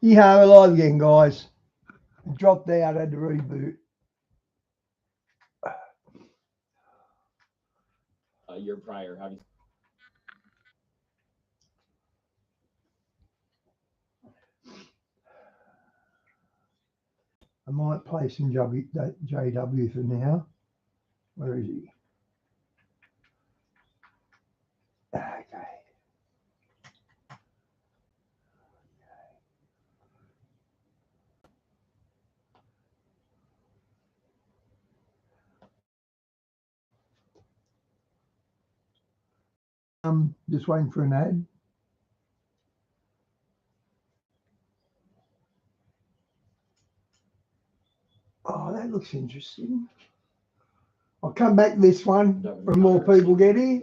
Yeah, we're live again, guys. Dropped out, had to reboot. Year prior, how do you? I might play some JW for now. Where is he? Okay. Just waiting for an ad. Oh, that looks interesting. I'll come back to this one when more people get here.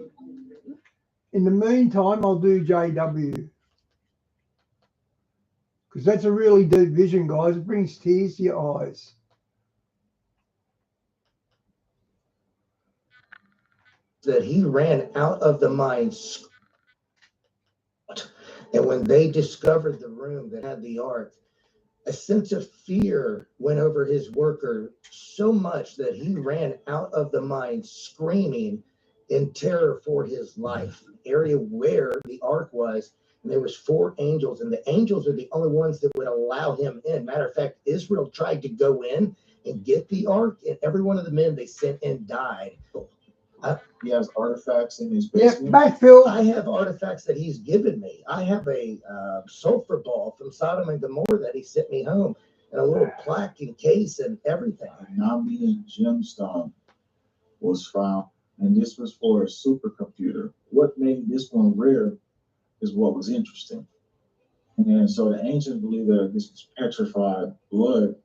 In the meantime, I'll do JW. Because that's a really deep vision, guys. It brings tears to your eyes. That he ran out of the mine. And when they discovered the room that had the ark, a sense of fear went over his worker so much that he ran out of the mine screaming in terror for his life. The area where the ark was, and there was 4 angels, and the angels are the only ones that would allow him in. Matter of fact, Israel tried to go in and get the ark, and every one of the men they sent in died. He has artifacts in his basement. Yeah, back, Phil. I have artifacts that he's given me. I have a sulfur ball from Sodom and Gomorrah that he sent me home, and a little plaque and case and everything. A Namian gemstone was found, and this was for a supercomputer. What made this one rare is what was interesting. And so the ancients believed that this was petrified blood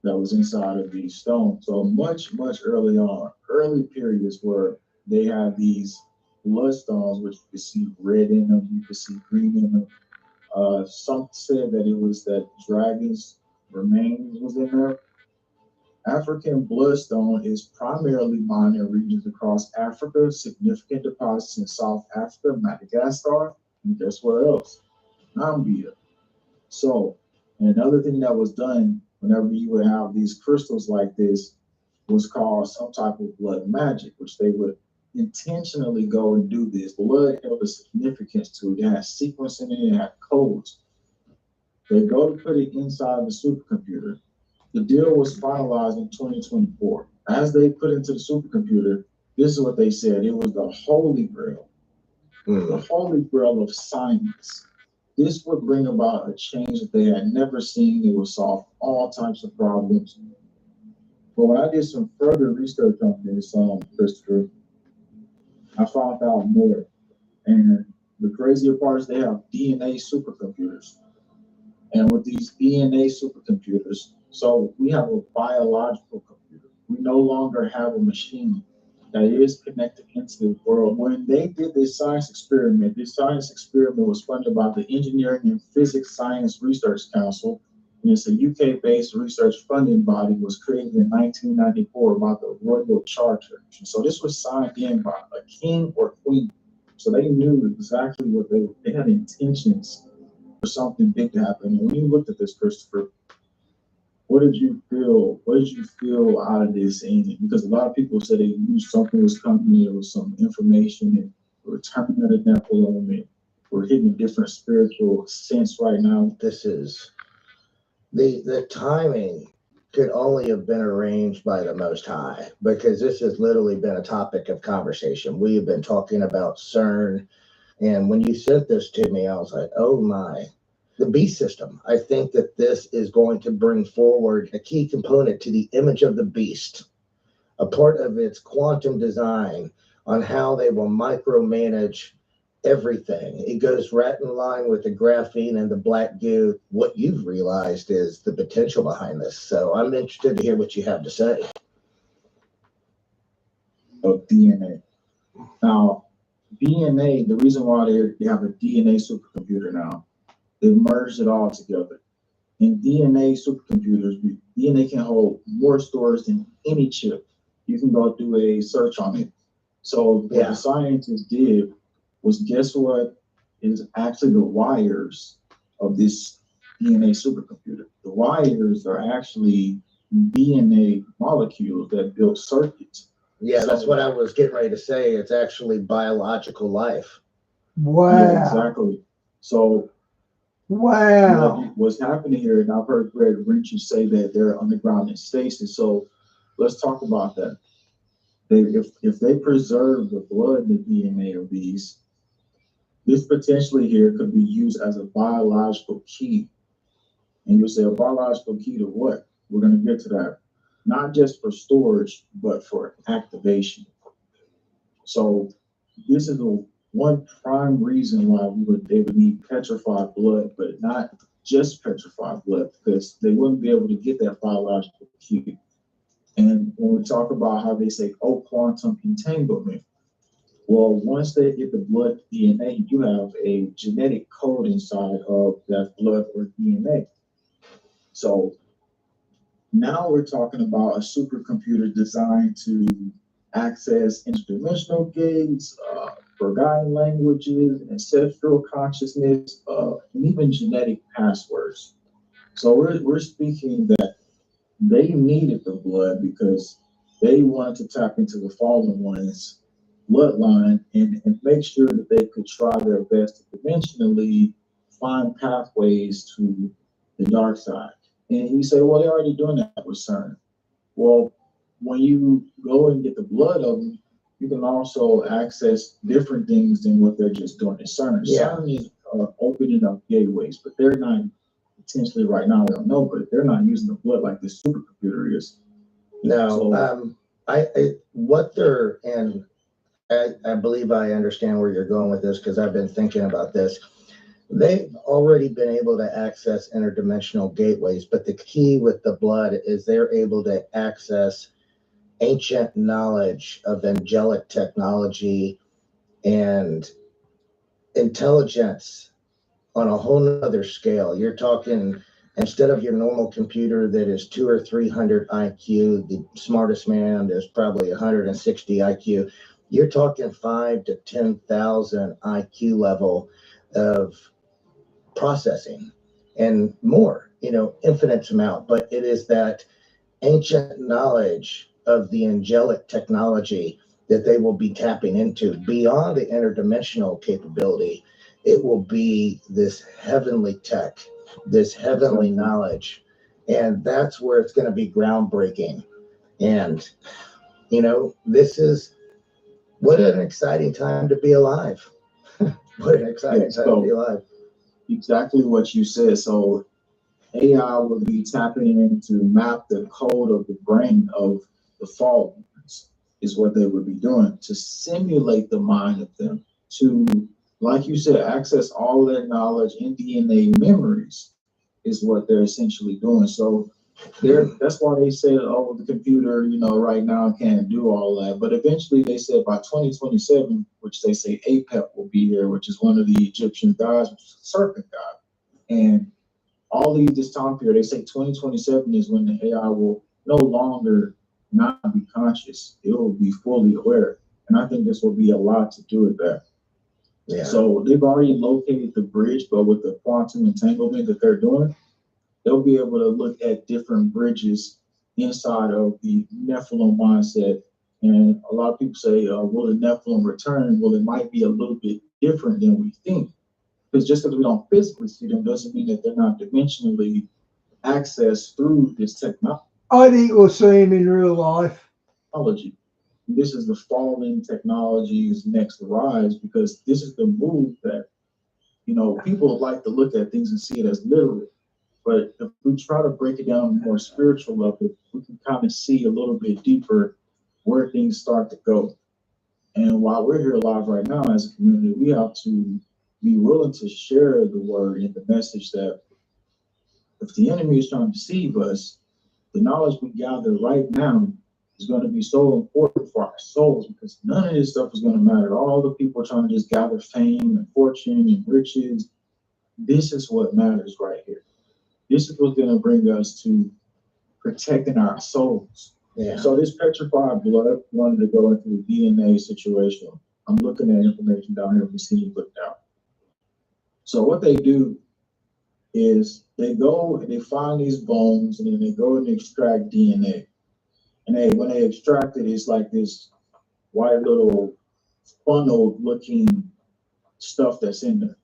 that was inside of these stones. So much early on, early periods where they had these bloodstones, which you could see red in them, you could see green in them. Some said that it was that dragons' remains was in there. African bloodstone is primarily mined in regions across Africa, significant deposits in South Africa, Madagascar, and guess where else? Zambia. So, another thing that was done whenever you would have these crystals like this was called some type of blood magic, which they would intentionally go and do this. Blood held a significance to it. It had sequence in it, it had codes. They go to put it inside the supercomputer. The deal was finalized in 2024. As they put into the supercomputer, this is what they said. It was the holy grail, the holy grail of science. This would bring about a change that they had never seen. It would solve all types of problems. But when I did some further research on this, Christopher, I found out more. And the crazier part is they have DNA supercomputers. And with these DNA supercomputers, so we have a biological computer. We no longer have a machine that is connected into the world. When they did this science experiment was funded by the Engineering and Physics Science Research Council. And it's a UK-based research funding body. It was created in 1994 by the Royal Charter. And so this was signed in by a king or queen. So they knew exactly what they had intentions for something big to happen. And when you looked at this, Christopher, what did you feel? What did you feel out of this? And because a lot of people said they knew something was coming, there was some information, and we're turning at a Nephilim, and we're hitting a different spiritual sense right now. This is the timing could only have been arranged by the Most High, because this has literally been a topic of conversation. We have been talking about CERN, and when you sent this to me, I was like, oh my. The beast system. I think that this is going to bring forward a key component to the image of the beast, a part of its quantum design on how they will micromanage everything. It goes right in line with the graphene and the black goo. What you've realized is the potential behind this. So I'm interested to hear what you have to say. Of DNA. Now, DNA, the reason why they have a DNA supercomputer now, they merged it all together. In DNA supercomputers, DNA can hold more storage than any chip. You can go do a search on it. So what the scientists did was, guess what? Is actually the wires of this DNA supercomputer. The wires are actually DNA molecules that build circuits. Yeah, that's So- what I was getting ready to say. It's actually biological life. Wow. Yeah, exactly. So Wow. what's happening here, and I've heard Greg Rinchie say that they're underground in stasis. So let's talk about that. If they preserve the blood and the DNA of these, this potentially here could be used as a biological key. And you'll say a biological key to what? We're going to get to that. Not just for storage, but for activation. So this is the one prime reason why they would need petrified blood, but not just petrified blood, because they wouldn't be able to get that biological key. And when we talk about how they say, oh, quantum entanglement, well, once they get the blood DNA, you have a genetic code inside of that blood or DNA. So now we're talking about a supercomputer designed to access interdimensional gates, forgotten languages, ancestral consciousness, and even genetic passwords. So we're speaking that they needed the blood because they wanted to tap into the fallen ones bloodline and make sure that they could try their best to dimensionally find pathways to the dark side. And you say, well, they're already doing that with CERN. Well, when you go and get the blood of them, you can also access different things than what they're just doing at CERN. Yeah. CERN is opening up gateways, but they're not potentially right now, we don't know, but they're not using the blood like this supercomputer is. No, So- what they're, and I believe I understand where you're going with this because I've been thinking about this. They've already been able to access interdimensional gateways, but the key with the blood is they're able to access ancient knowledge of angelic technology and intelligence on a whole nother scale. You're talking, instead of your normal computer that is 200 or 300 IQ, the smartest man is probably 160 IQ. You're talking 5 to 10,000 IQ level of processing and more, infinite amount. But it is that ancient knowledge of the angelic technology that they will be tapping into beyond the interdimensional capability. It will be this heavenly tech, this heavenly knowledge. And that's where it's going to be groundbreaking. And, this is what an exciting time to be alive. What an exciting time to be alive. Exactly what you said. So AI will be tapping in to map the code of the brain of the fallen ones, is what they would be doing to simulate the mind of them, to, like you said, access all their knowledge and DNA memories is what they're essentially doing. So that's why they said, oh, the computer, right now can't do all that. But eventually they said by 2027, which they say Apep will be here, which is one of the Egyptian gods, which is a serpent god. And all this time period, they say 2027 is when the AI will no longer not be conscious. It will be fully aware. And I think this will be a lot to do with that. Yeah. So they've already located the bridge, but with the quantum entanglement that they're doing, they'll be able to look at different bridges inside of the Nephilim mindset. And a lot of people say, will the Nephilim return? Well, it might be a little bit different than we think. Because just because we don't physically see them doesn't mean that they're not dimensionally accessed through this I think we'll see him in real life. technology. This is the fallen technology's next rise, because this is the move that, people like to look at things and see it as literal. But if we try to break it down on a more spiritual level, we can kind of see a little bit deeper where things start to go. And while we're here live right now as a community, we have to be willing to share the word and the message that if the enemy is trying to deceive us, the knowledge we gather right now is going to be so important for our souls, because none of this stuff is going to matter. All the people are trying to just gather fame and fortune and riches. This is what matters right here. This is what's going to bring us to protecting our souls. Yeah. So this petrified blood wanted to go into the DNA situation. I'm looking at information down here. We see you look down. So what they do is they go and they find these bones and then they go and extract DNA. And when they extract it, it's like this white little funnel looking stuff that's in there.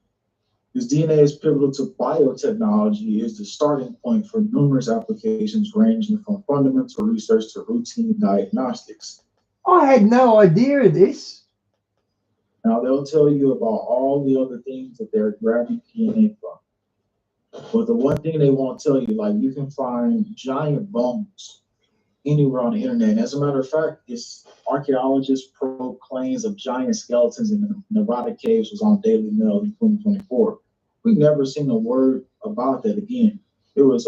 This DNA is pivotal to biotechnology, is the starting point for numerous applications ranging from fundamental research to routine diagnostics. I had no idea of this. Now they'll tell you about all the other things that they're grabbing DNA from. But the one thing they won't tell you, like you can find giant bones anywhere on the internet. As a matter of fact, it's archaeologists probe claims of giant skeletons in the Nevada caves was on Daily Mail in 2024. We've never seen a word about that again. It was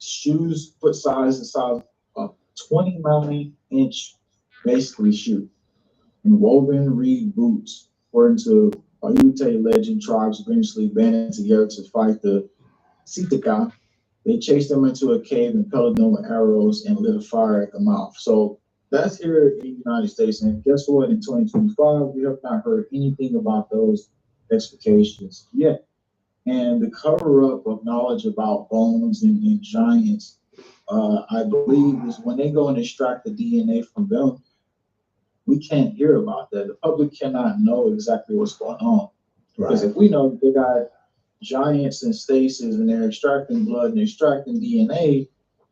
shoes, foot size, the size of 29-inch, basically shoe, and woven reed boots, according to a Ute legend. Tribes eventually banded together to fight the Sitaka. They chased them into a cave and pelted them with arrows and lit a fire at the mouth. So that's here in the United States. And guess what? In 2025, we have not heard anything about those excavations yet. And the cover-up of knowledge about bones and giants, I believe, is when they go and extract the DNA from them, we can't hear about that. The public cannot know exactly what's going on. Right. Because if we know they got giants and stasis and they're extracting blood and extracting DNA,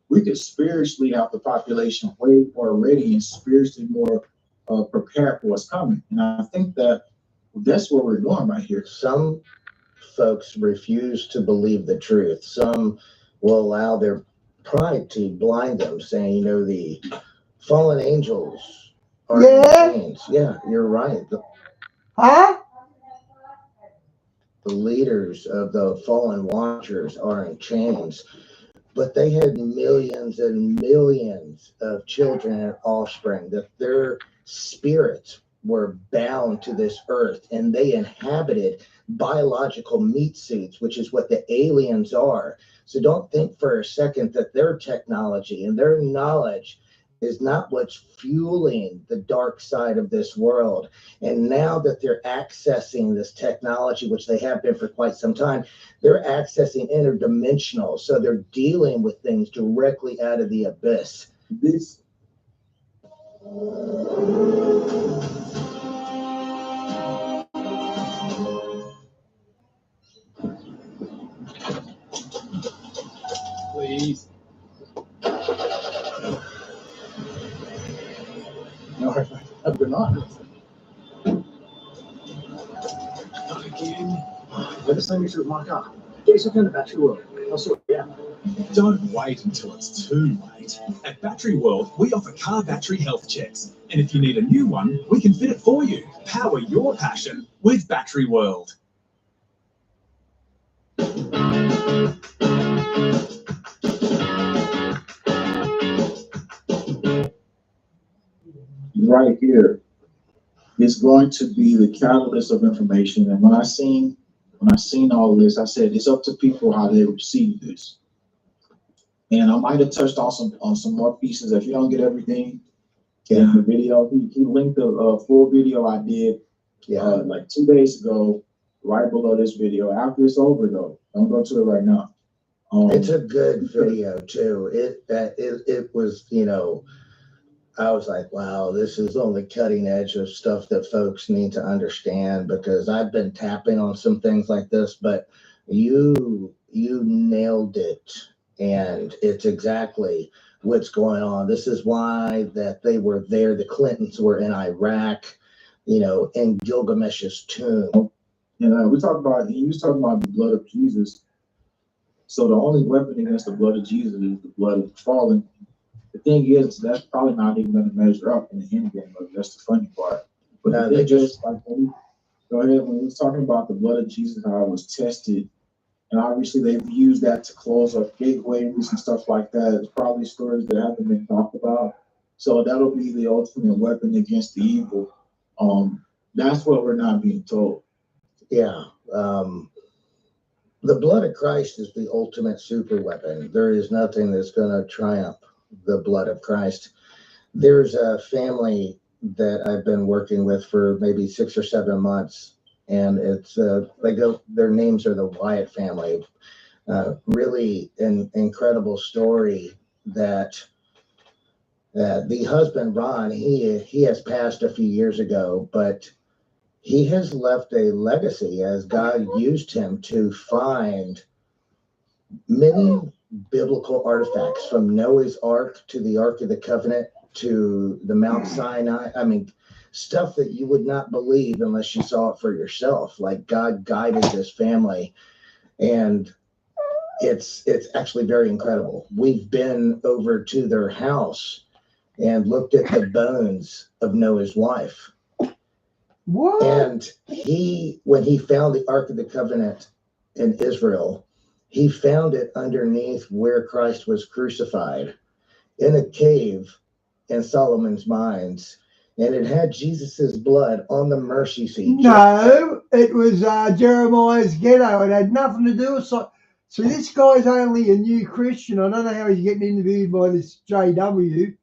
we could spiritually have the population way more ready and spiritually more prepared for what's coming. And I think that's what we're doing right here. Some folks refuse to believe the truth. Some will allow their pride to blind them, saying, the fallen angels are in chains. Yeah, you're right. Huh? The leaders of the fallen watchers are in chains, but they had millions and millions of children and offspring, that their spirits were bound to this earth, and they inhabited biological meat suits, which is what the aliens are. So don't think for a second that their technology and their knowledge is not what's fueling the dark side of this world. And now that they're accessing this technology, which they have been for quite some time, they're accessing interdimensional. So they're dealing with things directly out of the abyss. This Please. No, I've been on. Not again. Never send me to my car. Get yourself in the battery world. I'll sort you out. Don't wait until it's too late. At Battery World, we offer car battery health checks. And if you need a new one, we can fit it for you. Power your passion with Battery World. Right here is going to be the catalyst of information. And when I seen all of this, I said it's up to people how they receive this. And I might have touched on some more pieces. If you don't get everything in the video, he linked a full video I did like 2 days ago, right below this video. After it's over though, don't go to it right now. It's a good video too. It was, I was like, wow, this is on the cutting edge of stuff that folks need to understand, because I've been tapping on some things like this, but you nailed it. And it's exactly what's going on. This is why that they were there. The Clintons were in Iraq, in Gilgamesh's tomb. And he was talking about the blood of Jesus. So the only weapon against the blood of Jesus is the blood of the fallen. The thing is, that's probably not even going to measure up in the end game. That's the funny part. But No, they just like go ahead when he was talking about the blood of Jesus, how it was tested, and obviously they've used that to close up gateways and stuff like that. It's probably stories that haven't been talked about. So that'll be the ultimate weapon against the evil. That's what we're not being told. Yeah. The blood of Christ is the ultimate super weapon. There is nothing that's going to triumph the blood of Christ. There's a family that I've been working with for maybe 6 or 7 months, and it's their names are the Wyatt family. Really an incredible story that the husband, Ron, he has passed a few years ago, but he has left a legacy as God used him to find many biblical artifacts, from Noah's Ark to the Ark of the Covenant to the Mount Sinai. I mean, stuff that you would not believe unless you saw it for yourself. Like, God guided this family, and it's actually very incredible. We've been over to their house and looked at the bones of Noah's wife. What? And when he found the Ark of the Covenant in Israel, he found it underneath where Christ was crucified in a cave in Solomon's Mines. And it had Jesus's blood on the mercy seat. No, it was Jeremiah's ghetto. It had nothing to do with so this guy's only a new Christian. I don't know how he's getting interviewed by this JW,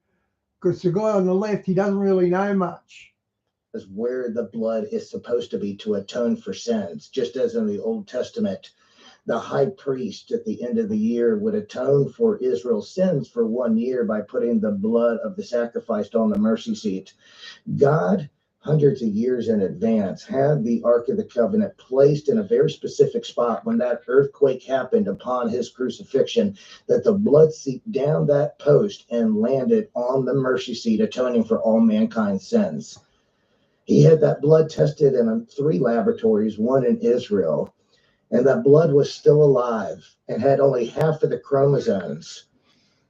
because the guy on the left, he doesn't really know much. Is where the blood is supposed to be to atone for sins. Just as in the Old Testament, the high priest at the end of the year would atone for Israel's sins for 1 year by putting the blood of the sacrifice on the mercy seat. God, hundreds of years in advance, had the Ark of the Covenant placed in a very specific spot when that earthquake happened upon his crucifixion, that the blood seeped down that post and landed on the mercy seat, atoning for all mankind's sins. He had that blood tested in 3 laboratories, one in Israel, and that blood was still alive and had only half of the chromosomes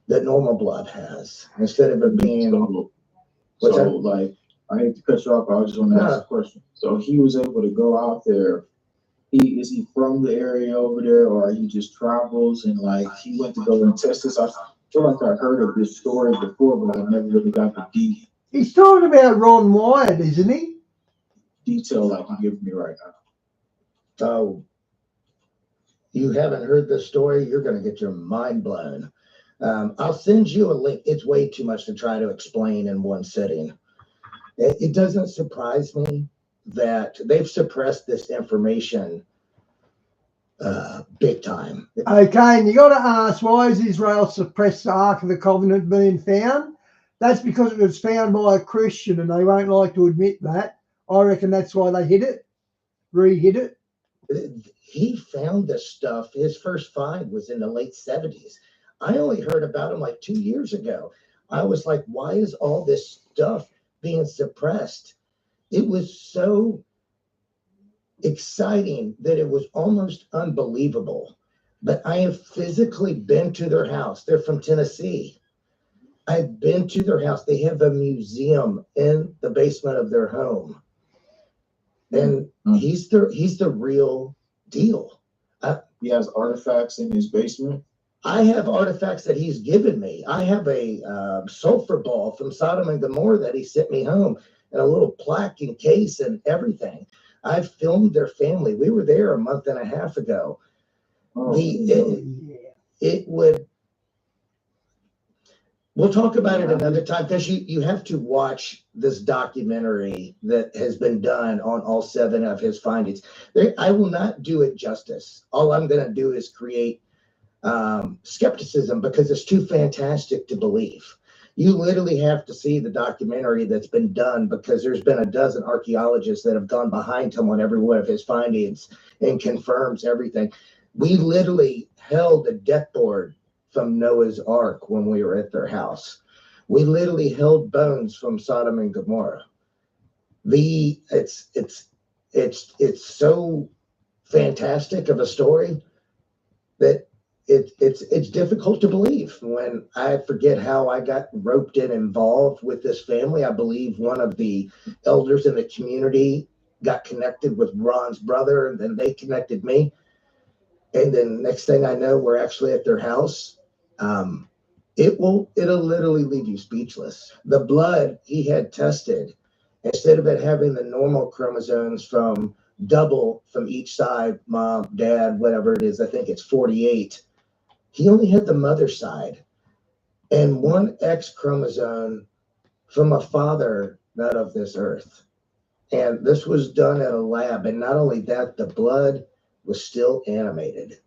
that normal blood has, instead of it being. Like, I hate to cut you off, but I just want to ask a question. So he was able to go out there. Is he from the area over there, or he just travels and like he went to go and test this? I feel like I heard of this story before, but I never really got the He's talking about Ron Wyatt, isn't he? detail like you give me right now. So you haven't heard this story, you're going to get your mind blown. I'll send you a link. It's way too much to try to explain in one sitting. It doesn't surprise me that they've suppressed this information big time. Okay, and you got to ask, why has Israel suppressed the Ark of the Covenant being found? That's because it was found by a Christian, and they won't like to admit that. I reckon that's why they hid it, re-hid it. He found this stuff. His first find was in the late 70s. I only heard about him like 2 years ago. I was like, why is all this stuff being suppressed? It was so exciting that it was almost unbelievable. But I have physically been to their house. They're from Tennessee. I've been to their house. They have a museum in the basement of their home. And he's the real deal. He has artifacts in his basement. I have artifacts that he's given me. I have a sulfur ball from Sodom and Gomorrah that he sent me home, and a little plaque and case and everything. I've filmed their family. We were there a month and a half ago. It would. We'll talk about it another time, because you have to watch this documentary that has been done on all 7 of his findings. I will not do it justice. All I'm going to do is create skepticism, because it's too fantastic to believe. You literally have to see the documentary that's been done, because there's been a dozen archaeologists that have gone behind him on every one of his findings and confirms everything. We literally held a deck board from Noah's Ark when we were at their house. We literally held bones from Sodom and Gomorrah. It's so fantastic of a story that it's difficult to believe. When I forget how I got roped in, involved with this family, I believe one of the elders in the community got connected with Ron's brother, and then they connected me. And then next thing I know, we're actually at their house. It'll literally leave you speechless. The blood he had tested, instead of it having the normal chromosomes from double from each side, mom, dad, whatever it is, I think it's 48. He only had the mother's side and 1 X chromosome from a father not of this earth. And this was done at a lab. And not only that, the blood was still animated.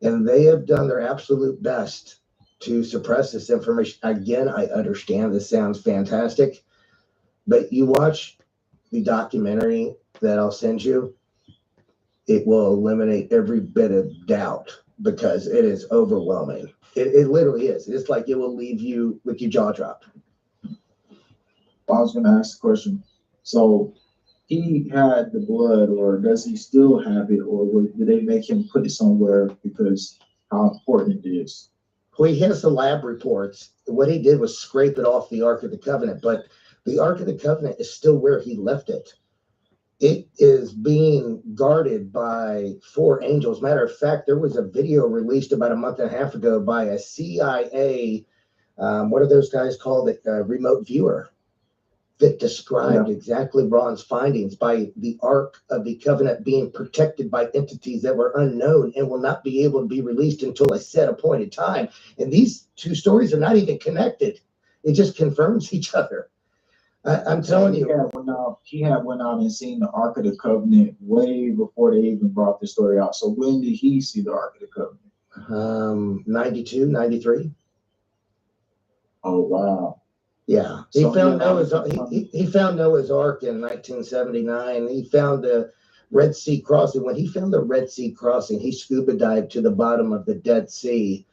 And they have done their absolute best to suppress this information. Again, I understand this sounds fantastic, but you watch the documentary that I'll send you, it will eliminate every bit of doubt because it is overwhelming. It literally is. It's like it will leave you with your jaw dropped. I was going to ask the question. So he had the blood, or does he still have it, or did they make him put it somewhere because how important it is? Well, he has the lab reports. What he did was scrape it off the Ark of the Covenant, but the Ark of the Covenant is still where he left it. It is being guarded by 4 angels. Matter of fact, there was a video released about a month and a half ago by a CIA, what are those guys called? Remote viewer, that described exactly Ron's findings by the Ark of the Covenant being protected by entities that were unknown and will not be able to be released until a set appointed time. And these 2 stories are not even connected. It just confirms each other. I'm telling you. He had went out and seen the Ark of the Covenant way before they even brought the story out. So when did he see the Ark of the Covenant? 92, 93. Oh, wow. Yeah, he found Noah's Ark in 1979. He found the Red Sea crossing. When he found the Red Sea crossing, he scuba dived to the bottom of the Dead Sea,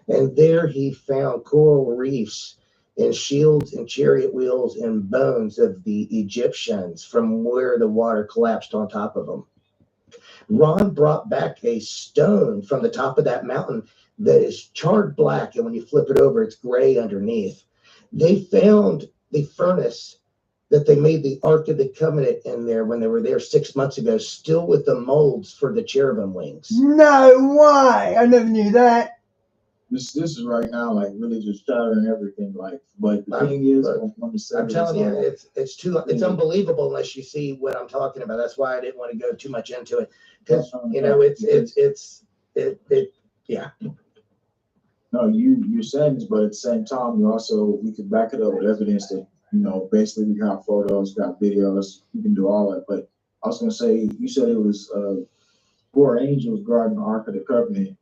and there he found coral reefs and shields and chariot wheels and bones of the Egyptians from where the water collapsed on top of them. Ron brought back a stone from the top of that mountain that is charred black, and when you flip it over, it's gray underneath. They found the furnace that they made the Ark of the Covenant in there when they were there 6 months ago, still with the molds for the cherubim wings. No way! I never knew that. This is right now like really just shattering everything. Like, but the thing is, I'm telling you, it's unbelievable unless you see what I'm talking about. That's why I didn't want to go too much into it, because yeah. No, you're saying this, but at the same time, we can back it up with evidence that, basically we got photos, got videos, we can do all that. But I was gonna say, you said it was 4 angels guarding the Ark of the Covenant,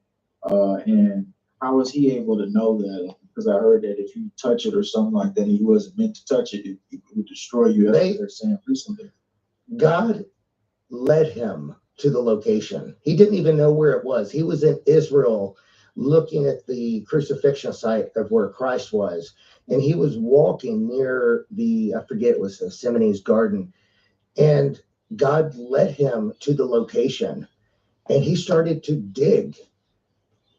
and how was he able to know that? Because I heard that if you touch it or something like that, and he wasn't meant to touch it, it would destroy you. That's what they're saying recently. God led him to the location. He didn't even know where it was. He was in Israel looking at the crucifixion site of where Christ was. And he was walking near I forget, it was Gethsemane's garden. And God led him to the location. And he started to dig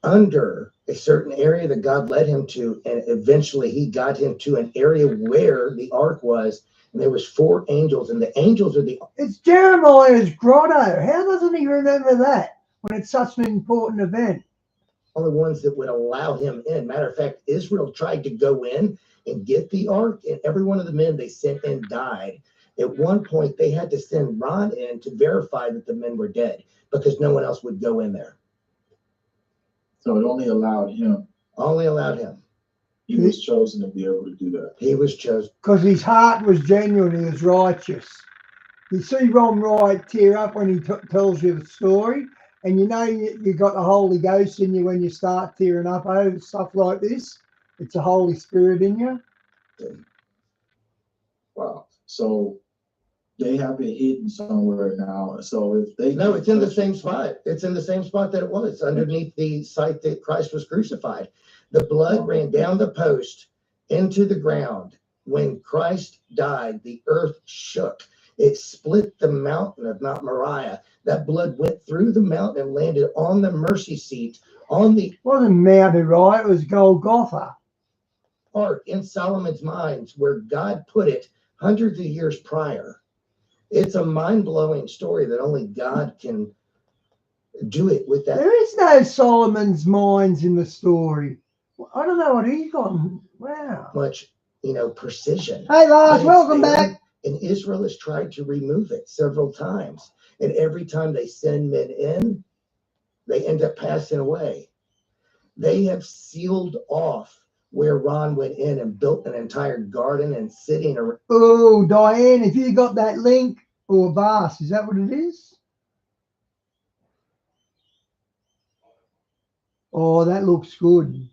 under a certain area that God led him to. And eventually he got him to an area where the ark was. And there was 4 angels. And the angels are It's Jeremiah's grotto. How doesn't he remember that when it's such an important event? Only ones that would allow him in. Matter of fact, Israel tried to go in and get the ark, and every one of the men they sent in died. At one point, they had to send Ron in to verify that the men were dead because no one else would go in there. So it only allowed him. Only allowed him. He was chosen to be able to do that. He was chosen. Because his heart was genuine, he was righteous. You see Ron Wright tear up when he tells you the story, and you got the Holy Ghost in you when you start tearing up over stuff like this. It's the Holy Spirit in you. Wow. So they have it hidden somewhere now. So if they No, it's in the same spot. It's in the same spot that it was, underneath the site that Christ was crucified. The blood ran down the post into the ground. When Christ died, the earth shook. It split the mountain of Mount Moriah. That blood went through the mountain and landed on the mercy seat on the. It wasn't Mount Moriah, it was Golgotha. Ark in Solomon's mines, where God put it hundreds of years prior. It's a mind-blowing story that only God can do it with that. There is no Solomon's mines in the story. I don't know what he's got. Wow. Much, precision. Hey, Lars, welcome back. And Israel has tried to remove it several times. And every time they send men in, they end up passing away. They have sealed off where Ron went in and built an entire garden and sitting around. Oh, Diane, if you got that link, or Vas, is that what it is? Oh, that looks good.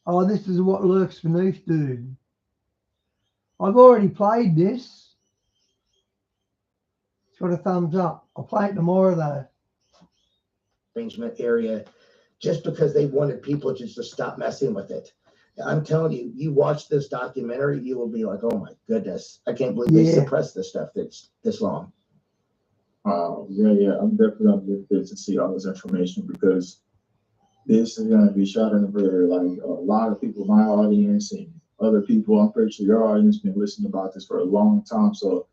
Oh, this is what lurks beneath, dude. I've already played this. It's got a thumbs up. I'll play it tomorrow, though. Arrangement area, just because they wanted people just to stop messing with it. I'm telling you, you watch this documentary, you will be like, oh my goodness, I can't believe they suppressed this stuff that's this long. Yeah, I'm definitely gonna get this to see all this information, because this is gonna be shot in the video. Like a lot of people, my audience and other people, I'm pretty sure your audience been listening about this for a long time. So,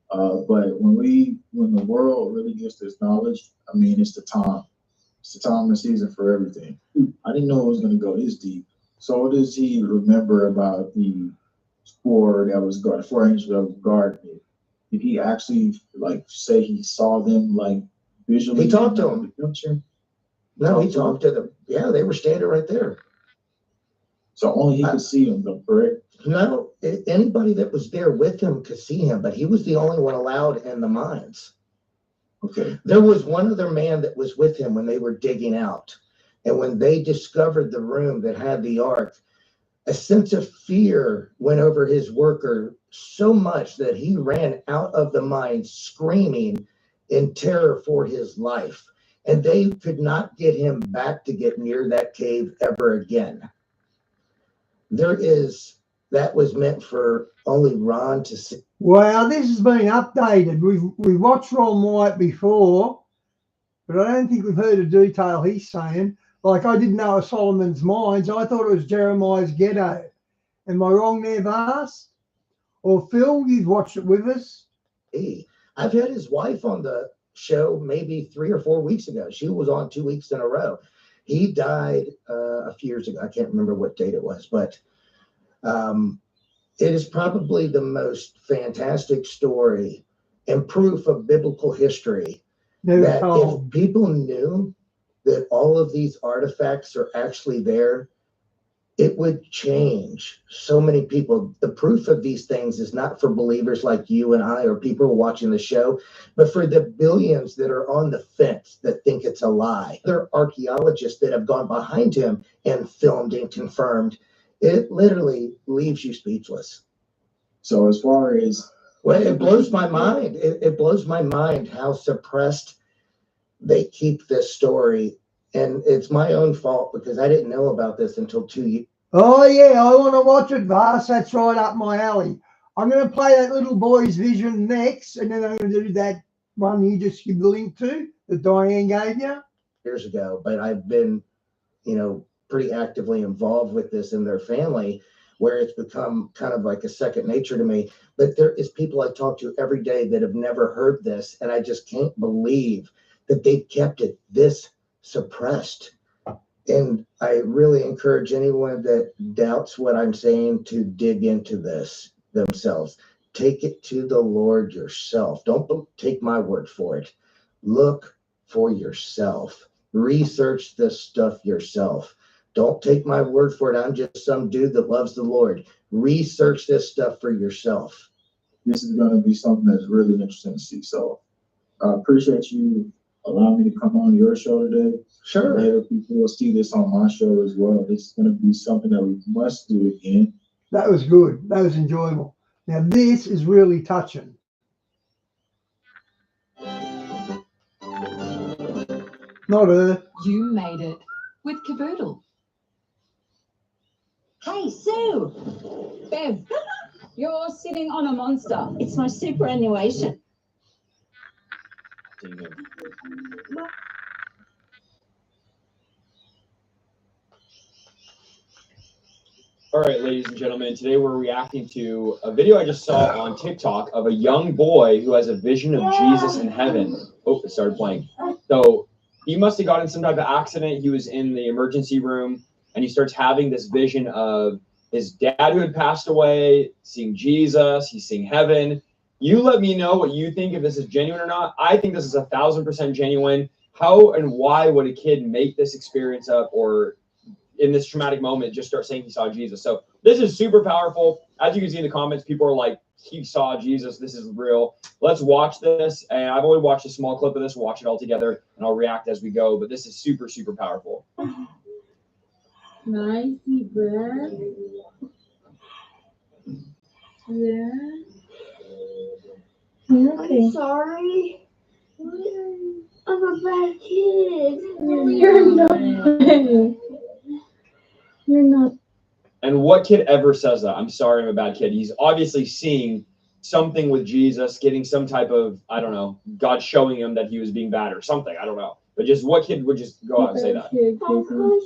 but when the world really gets this knowledge, I mean, it's the time. It's the time and season for everything. I didn't know it was gonna go this deep. So what does he remember about the four angels that was guarding it? Did he actually like say he saw them like visually? He talked to them. No, he talked to them. Yeah, they were standing right there. So only he could see them, though, correct? No, anybody that was there with him could see him, but he was the only one allowed in the mines. Okay. There was one other man that was with him when they were digging out. And when they discovered the room that had the ark, a sense of fear went over his worker so much that he ran out of the mine screaming in terror for his life. And they could not get him back to get near that cave ever again. That was meant for only Ron to see. Wow, this has been updated. We've watched Ron White before, but I don't think we've heard a detail he's saying. Like, I didn't know of Solomon's Mines. I thought it was Jeremiah's Ghetto. Am I wrong there, Vas? Or Phil, you've watched it with us? I've had his wife on the show maybe 3 or 4 weeks ago. She was on 2 weeks in a row. He died a few years ago. I can't remember what date it was, but it is probably the most fantastic story and proof of biblical history. That if people knew that all of these artifacts are actually there, it would change so many people. The proof of these things is not for believers like you and I or people watching the show, but for the billions that are on the fence that think it's a lie. There are archaeologists that have gone behind him and filmed and confirmed. It literally leaves you speechless. So as far as... Well, it blows my mind. It blows my mind how suppressed they keep this story. And it's my own fault because I didn't know about this until 2 years. Oh, yeah, I want to watch it, Vas. That's right up my alley. I'm going to play that little boy's vision next, and then I'm going to do that one you just give the link to that Diane gave you. Years ago, but I've been, pretty actively involved with this in their family, where it's become kind of like a second nature to me. But there is people I talk to every day that have never heard this, and I just can't believe that they've kept it this suppressed. And I really encourage anyone that doubts what I'm saying to dig into this themselves. Take it to the Lord yourself. Don't take my word for it. Look for yourself. Research this stuff yourself. Don't take my word for it. I'm just some dude that loves the Lord. Research this stuff for yourself. This is going to be something that's really interesting to see. So I appreciate you allowing me to come on your show today. Sure. Later, people will see this on my show as well. This is going to be something that we must do again. That was good. That was enjoyable. Now, this is really touching. Not her. You made it with Caboodle. Hey, Sue. Bev, you're sitting on a monster. It's my superannuation. All right, ladies and gentlemen, today we're reacting to a video I just saw on TikTok of a young boy who has a vision of Jesus in heaven. Oh, it started playing. So he must have gotten some type of accident. He was in the emergency room, and he starts having this vision of his dad who had passed away, seeing Jesus, he's seeing heaven. You let me know what you think, if this is genuine or not. I think this is 1,000% genuine. How and why would a kid make this experience up, or in this traumatic moment just start saying he saw Jesus? So this is super powerful. As you can see in the comments, people are like he saw Jesus. This is real. Let's watch this. And I've only watched a small clip of this. We'll watch it all together, and I'll react as we go. But this is super, super powerful. Nice deep breath. Yeah. I'm sorry. I'm a bad kid. You're not. You're not. And what kid ever says that? I'm sorry, I'm a bad kid. He's obviously seeing something with Jesus, getting some type of, I don't know, God showing him that he was being bad or something. I don't know. But just what kid would just go out and say that? I'm comfortable.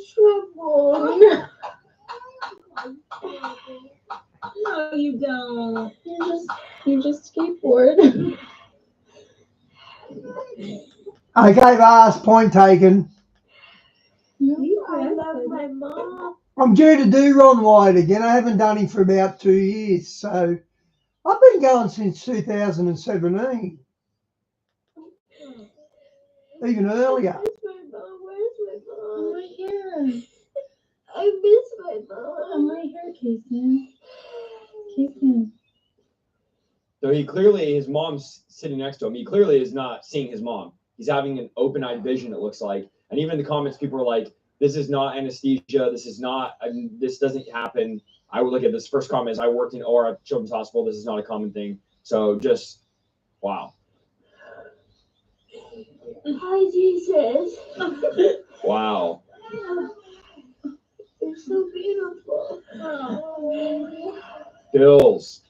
No, you don't. You just skateboard. Okay, last point taken. I love my mom. I'm due to do Ron White again. I haven't done him for about 2 years, so I've been going since 2017, even earlier. Where's my mom? Where's my mom? I'm right here. I miss my mom. I'm right here, Kason. Kason. So he clearly, his mom's sitting next to him. He clearly is not seeing his mom. He's having an open-eyed vision, it looks like. And even in the comments, people are like, this is not anesthesia. This is not, this doesn't happen. I would look at this first comment is, I worked in OR at Children's Hospital. This is not a common thing. So just, wow. Hi, Jesus. Wow. You're so beautiful. Bills.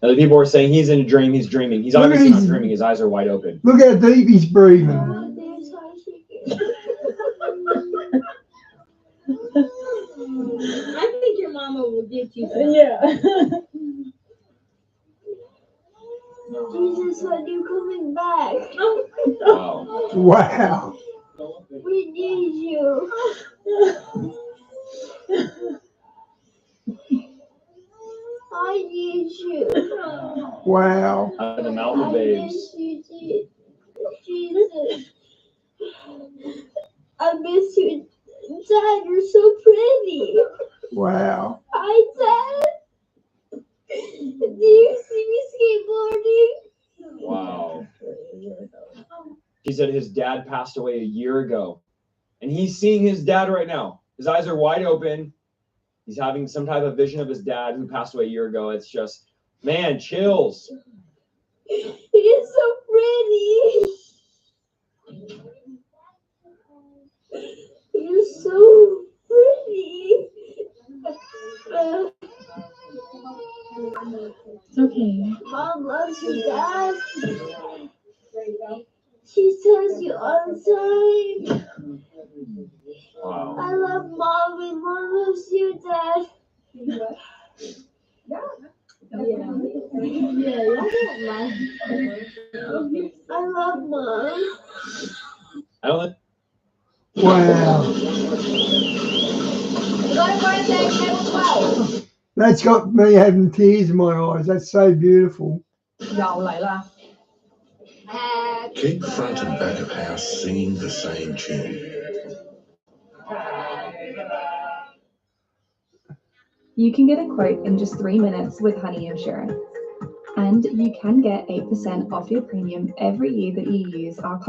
Other people are saying he's in a dream, he's dreaming. He's obviously not dreaming, his eyes are wide open. Look how deep he's breathing. I think your mama will get you some. Yeah. Jesus, when you coming back? Wow. Wow. We need you. I need you. Wow. Out of the mouth of I babes. miss you, Jesus. I miss you. Dad, you're so pretty. Wow. Hi, Dad. Do you see me skateboarding? Wow. He said his dad passed away a year ago. And he's seeing his dad right now. His eyes are wide open. He's having some type of vision of his dad who passed away a year ago. It's just, man, chills. He is so pretty. You're so pretty. It's okay. Mom loves you, Dad. She tells you all the time. Wow. I love Mom and Mom loves you, Dad. I love Mom. Ellen? Wow. That's got me having tears in my eyes. That's so beautiful. Keep front and back of house singing the same tune. You can get a quote in just 3 minutes with Honey Insurance. And you can get 8% off your premium every year that you use our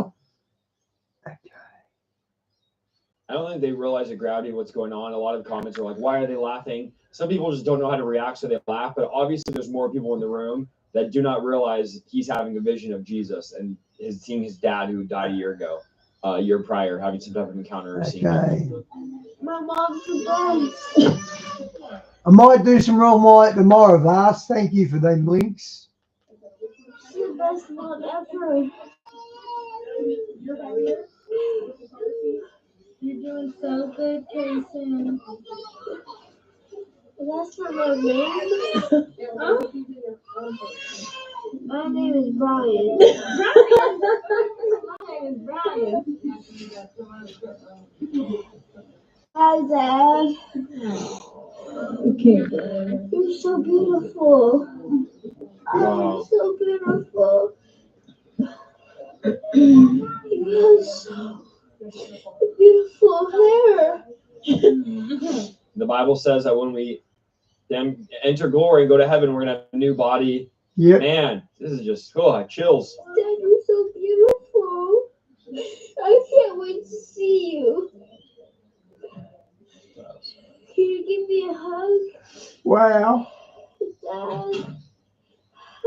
I don't think they realize the gravity of what's going on. A lot of the comments are like, why are they laughing? Some people just don't know how to react, so they laugh. But obviously there's more people in the room that do not realize he's having a vision of Jesus and seeing his dad who died a year prior, having some type of encounter or seeing him. My mom's the best. I might do some Ron White tomorrow, Vast. Thank you for them links. She's the best mom ever. You're doing so good, Kason. That's not my name. Huh? My name is Brian. My name is Brian. Hi, Dad. Okay. You're so beautiful. Wow. You're so beautiful. You're so beautiful hair. The Bible says that when we enter glory and go to heaven, we're gonna have a new body. Yep. Man, this is just chills. Dad, you're so beautiful. I can't wait to see you. Can you give me a hug? Wow. Dad,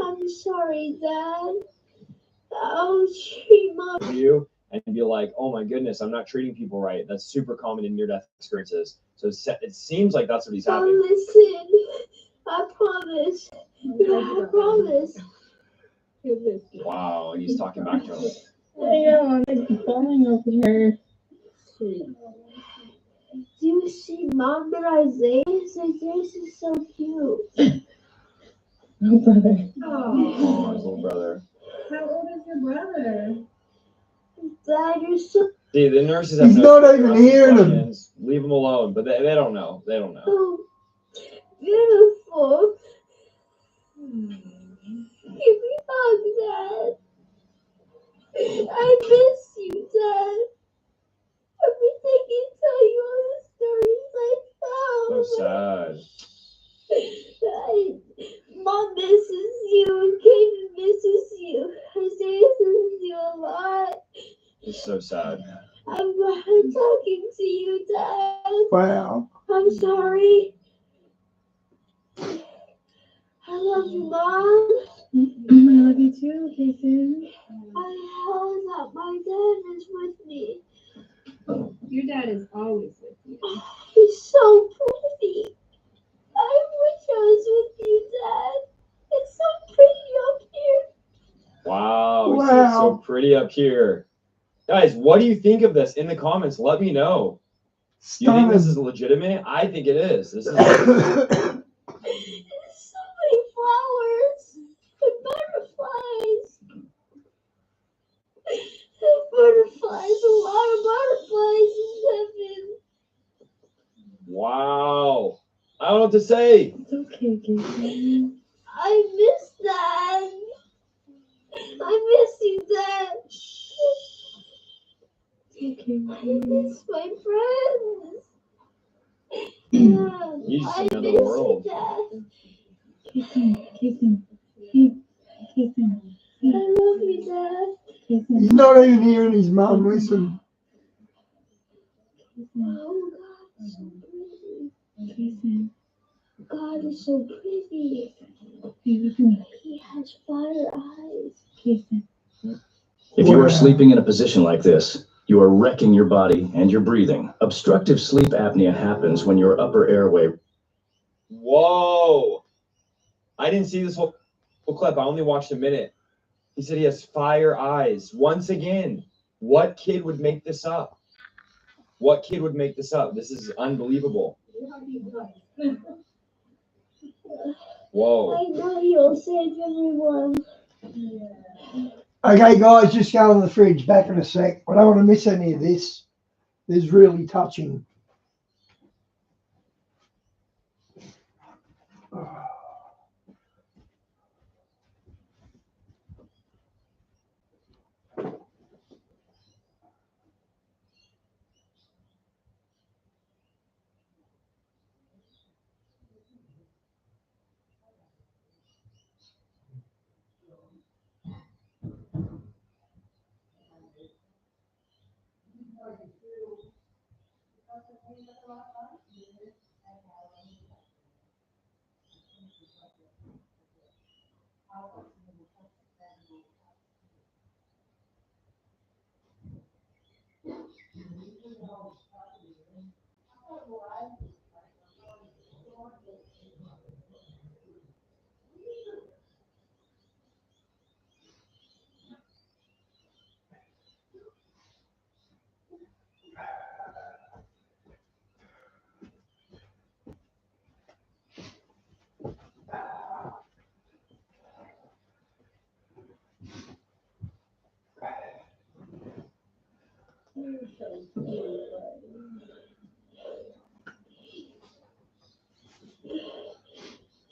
I'm sorry, Dad. I'll treat Mom. You and be like, oh my goodness, I'm not treating people right. That's super common in near-death experiences. So it seems like that's what he's I'll having. listen. I promise. I promise. Wow, and he's talking back to him. I know, I'm like falling over here. Do you see Mom and Isaiah? Isaiah is so cute. Oh, brother. Oh, his little brother. How old is your brother? Dad, you're so See, the nurses have He's no not even hearing him. questions. Leave them alone, but they don't know. They don't know. beautiful. Give me a hug, Dad. I miss you, Dad. I wish I could tell you all the stories I So sad. Mom misses you. Kaden misses you. Isaiah misses you a lot. It's so sad. I'm talking to you, Dad. Wow. I'm sorry. I love you, Mom. I love you too, Jason. I hope that my dad is with me. Your dad is always with you. He's so pretty. I wish I was with you, Dad. It's so pretty up here. Wow, he said it's so Wow. pretty up here. Guys, what do you think of this? In the comments, let me know. Do you think this is legitimate? I think it is. This is There's so many flowers and butterflies. Butterflies, a lot of butterflies in heaven. wow. I don't know what to say. It's okay, Jason. I miss Dad. I miss you, Dad. It's okay. I miss my friends. Dad, You just I another miss world. you, Dad. Jason. Hey, Jason. I love you, Dad. Jason. He's not even hearing his mum. Listen. Oh, God is so pretty. Jason. God is so pretty. Hey, listen. He has fire eyes. Jason. If you Wow. are sleeping in a position like this, you are wrecking your body and your breathing. Obstructive sleep apnea happens when your upper airway. Whoa. I didn't see this whole clip. I only watched a minute. He said he has fire eyes. Once again, what kid would make this up? What kid would make this up? This is unbelievable. Whoa. I know you'll save everyone. Okay, guys, just go in the fridge. Back in a sec. I don't want to miss any of this. This is really touching.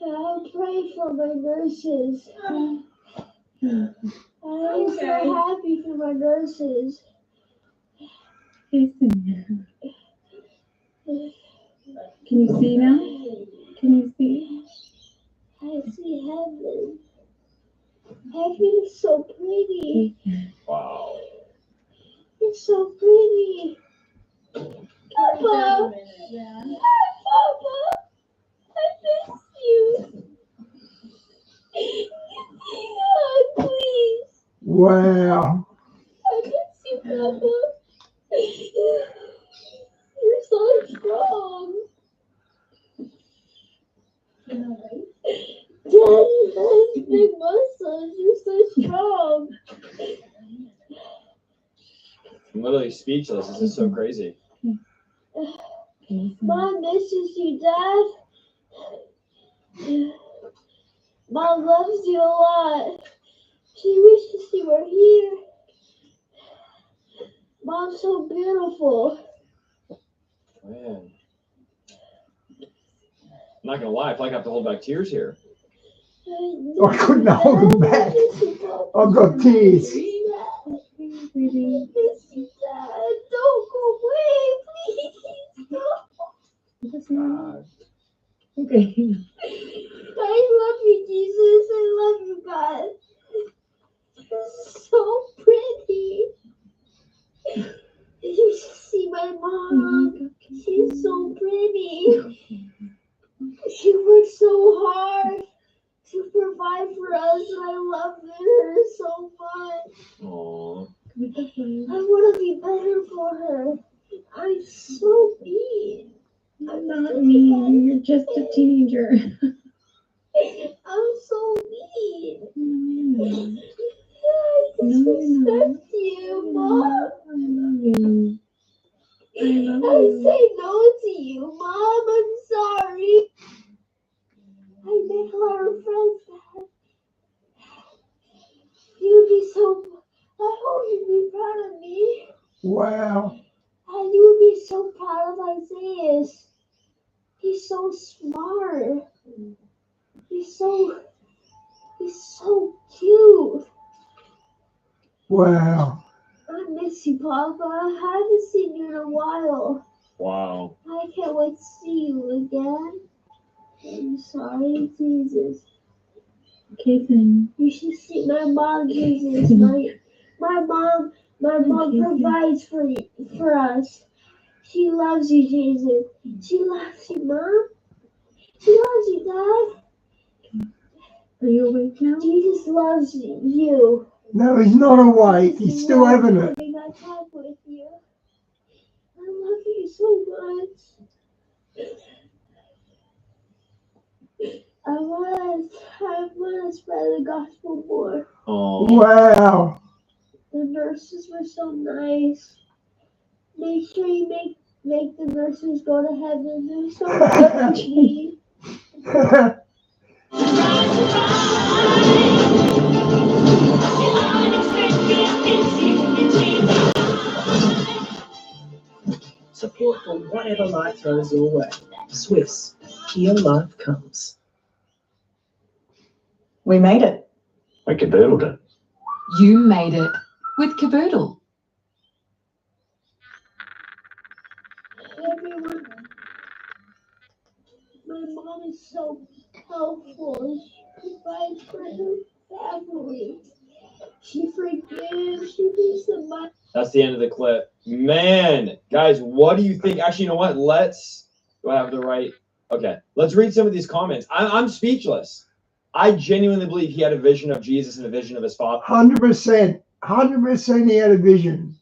I'll pray for my nurses. I'm so happy for my nurses. Jason. Can you see now? Can you see? I see heaven. Heaven is so pretty. Wow. It's so pretty. Papa! Papa! I miss you. God, please. Wow. I miss you, Papa. You're so strong. Daddy has big muscles. You're so strong. I'm literally speechless. This is so crazy. Mom misses you, Dad. Mom loves you a lot. She wishes you were here. Mom's so beautiful. Man. I'm not gonna lie, I feel like I have to hold back tears here. I couldn't hold them back. I've got tears. I miss you, Dad. Don't go away, please. God. Okay. I love you, Jesus. I love you, God. You're so pretty. You should see my mom. She's so pretty. She works so hard to provide for us, and I love her so much. Aww. I want to be better for her. I'm so mean. I'm not mean. You're just a teenager. I'm so mean. No, I disrespect you, Mom. I love you. I say no to you, Mom. I'm sorry. I make a lot of friends, Dad. You'd be so. I hope you'd be proud of me. Wow. And you'd be so proud of Isaiah. He's so smart. He's so cute. Wow. I miss you, Papa. I haven't seen you in a while. Wow. I can't wait to see you again. I'm sorry, Jesus. Jason. You should see my mom, Jesus. My mom provides for us. She loves you, Jesus. She loves you, Mom. She loves you, Dad. Are you awake now? Jesus loves you. No, he's not awake. He's still having it. Having that talk with you. I love you so much. I want to spread the gospel more. Aww. Wow. The nurses were so nice. Make sure you make the nurses go to heaven. They're so nice to me. Support for whatever life throws your way. Swiss, here life comes. We made it. I caboodled it. You made it with Caboodle. Everyone, my mom is so helpful. She provides for her family. She forgives. She gives them money. That's the end of the clip. Man, guys, what do you think? Actually, you know what? Do I have the right? Okay, let's read some of these comments. I'm speechless. I genuinely believe he had a vision of Jesus and a vision of his father. 100%. 100% he had a vision.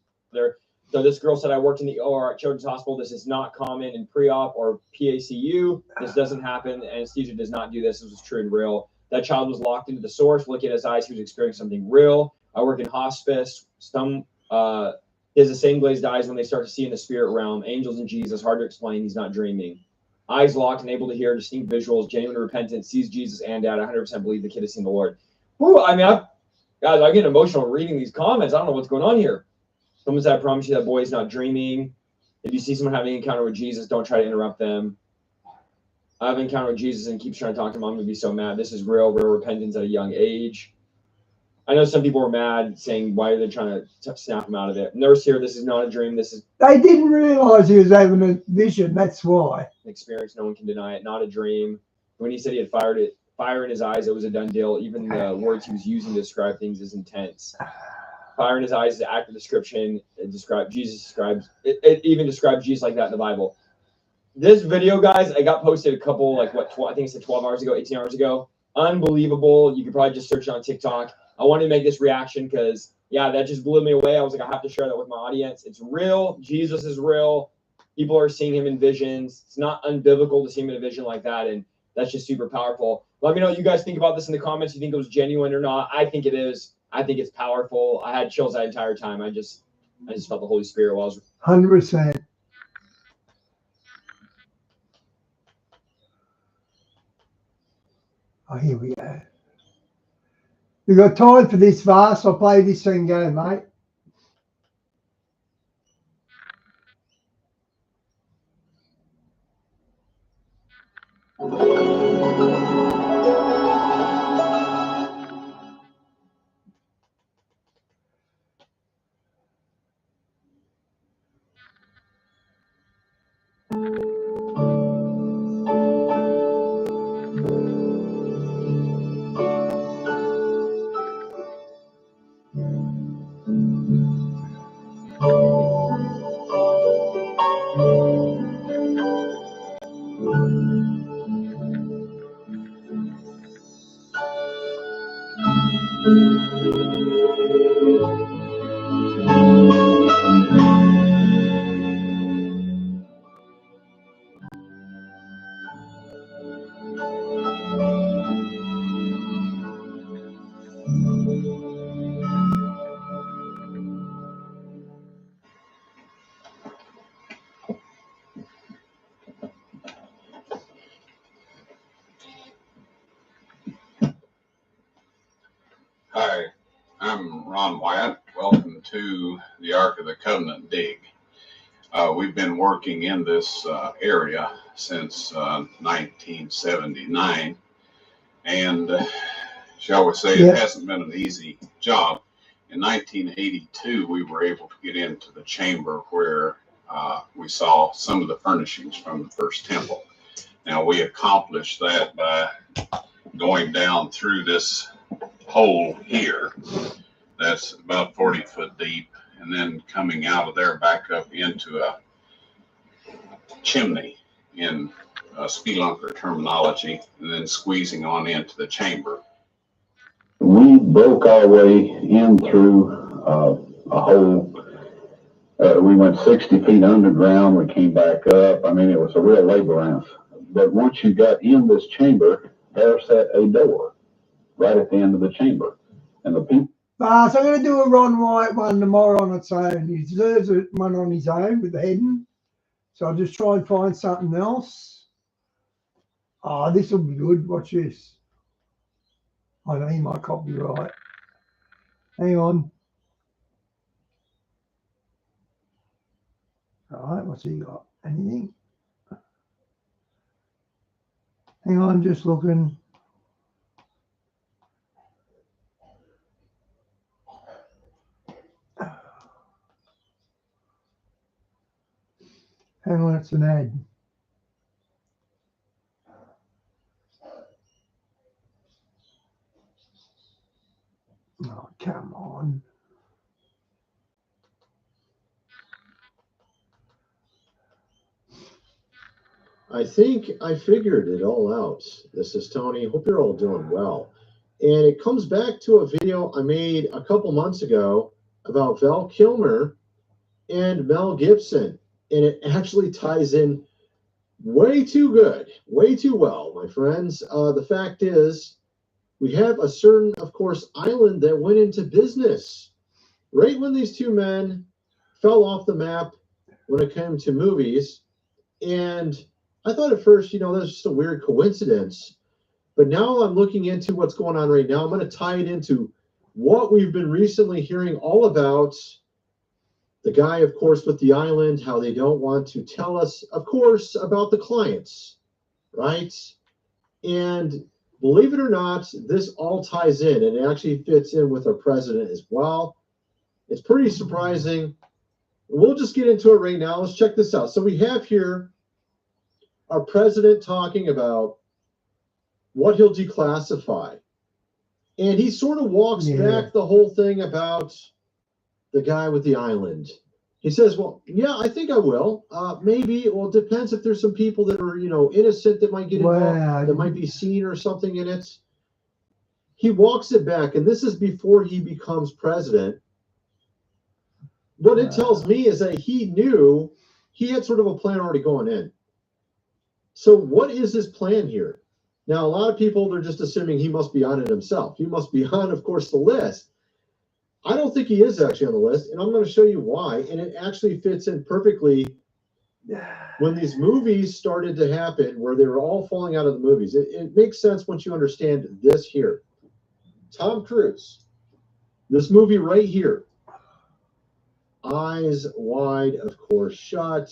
So this girl said, I worked in the OR at Children's Hospital. This is not common in pre-op or PACU. This doesn't happen. Anesthesia does not do this. This was true and real. That child was locked into the source. Looking at his eyes, he was experiencing something real. I work in hospice. He has the same glazed eyes when they start to see in the spirit realm. Angels and Jesus, hard to explain. He's not dreaming. Eyes locked and able to hear distinct visuals, genuine repentance, sees Jesus and Dad. I 100% believe the kid has seen the Lord. Whew, I mean, guys, I'm getting emotional reading these comments. I don't know what's going on here. Someone said, I promise you that boy is not dreaming. If you see someone having an encounter with Jesus, don't try to interrupt them. I have an encounter with Jesus and keeps trying to talk to him. I'm going to be so mad. This is real repentance at a young age. I know some people were mad saying, why are they trying to snap him out of it? Nurse here, this is not a dream. This is They didn't realise he was having a vision. That's why. an experience. No one can deny it. Not a dream. When he said he had fire in his eyes, it was a done deal. Even the words he was using to describe things is intense. Fire in his eyes is an accurate description. It even describes Jesus like that in the Bible. This video, guys, I got posted a couple, like I think it said 12 hours ago, 18 hours ago. Unbelievable. You could probably just search it on TikTok. I wanted to make this reaction because, yeah, that just blew me away. I was like, I have to share that with my audience. It's real. Jesus is real. People are seeing him in visions. It's not unbiblical to see him in a vision like that, and that's just super powerful. Let me know what you guys think about this in the comments. You think it was genuine or not? I think it is. I think it's powerful. I had chills that entire time. I just felt the Holy Spirit while I was 100%. Oh, here we go. You got time for this verse? I'll play this and go, mate. Hi, I'm Ron Wyatt. Welcome to the Ark of the Covenant dig. We've been working in this area since 1979, and shall we say, it hasn't been an easy job. In 1982, we were able to get into the chamber where we saw some of the furnishings from the first temple. Now, we accomplished that by going down through this hole here that's about 40 foot deep, and then coming out of there back up into a chimney in spelunker terminology, and then squeezing on into the chamber. We broke our way in through a hole. We went 60 feet underground. We came back up. I mean, it was a real labyrinth. But once you got in this chamber, there sat a door right at the end of the chamber. And the people. So I'm going to do a Ron White one tomorrow on its own. He deserves one on his own with the heading. So I'll just try and find something else. Oh, this will be good. Watch this. I know he might copyright. Hang on. All right, what's he got? Anything? Hang on, just looking. Hang on, it's an ad. Oh, come on. I think I figured it all out. This is Tony. Hope you're all doing well. And it comes back to a video I made a couple months ago about Val Kilmer and Mel Gibson. And it actually ties in way too good, way too well, my friends. The fact is, we have a certain, of course, island that went into business right when these two men fell off the map when it came to movies. And I thought at first, that was just a weird coincidence. But now I'm looking into what's going on right now. I'm going to tie it into what we've been recently hearing all about. The guy, of course, with the island, how they don't want to tell us, of course, about the clients, right? And believe it or not, this all ties in, and it actually fits in with our president as well. It's pretty surprising. We'll just get into it right now. Let's check this out. So we have here our president talking about what he'll declassify. And he sort of walks back the whole thing about the guy with the island. He says, well, yeah, I think I will. Maybe. Well, it depends if there's some people that are, innocent that might get involved, that might be seen or something in it. He walks it back, and this is before he becomes president. What it tells me is that he knew he had sort of a plan already going in. So what is his plan here? Now, a lot of people, they're just assuming he must be on it himself. He must be on, of course, the list. I don't think he is actually on the list, and I'm going to show you why. And it actually fits in perfectly when these movies started to happen, where they were all falling out of the movies. It makes sense once you understand this here. Tom Cruise, this movie right here, Eyes Wide, of course, shut.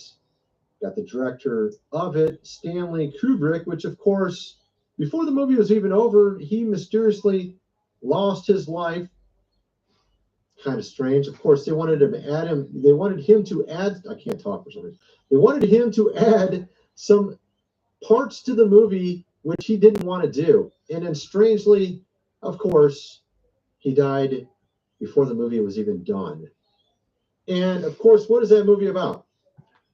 Got the director of it, Stanley Kubrick, which, of course, before the movie was even over, he mysteriously lost his life. Kind of strange. Of course, they wanted him to add him. They wanted him to add. I can't talk for some reason. They wanted him to add some parts to the movie which he didn't want to do. And then, strangely, of course, he died before the movie was even done. And of course, what is that movie about?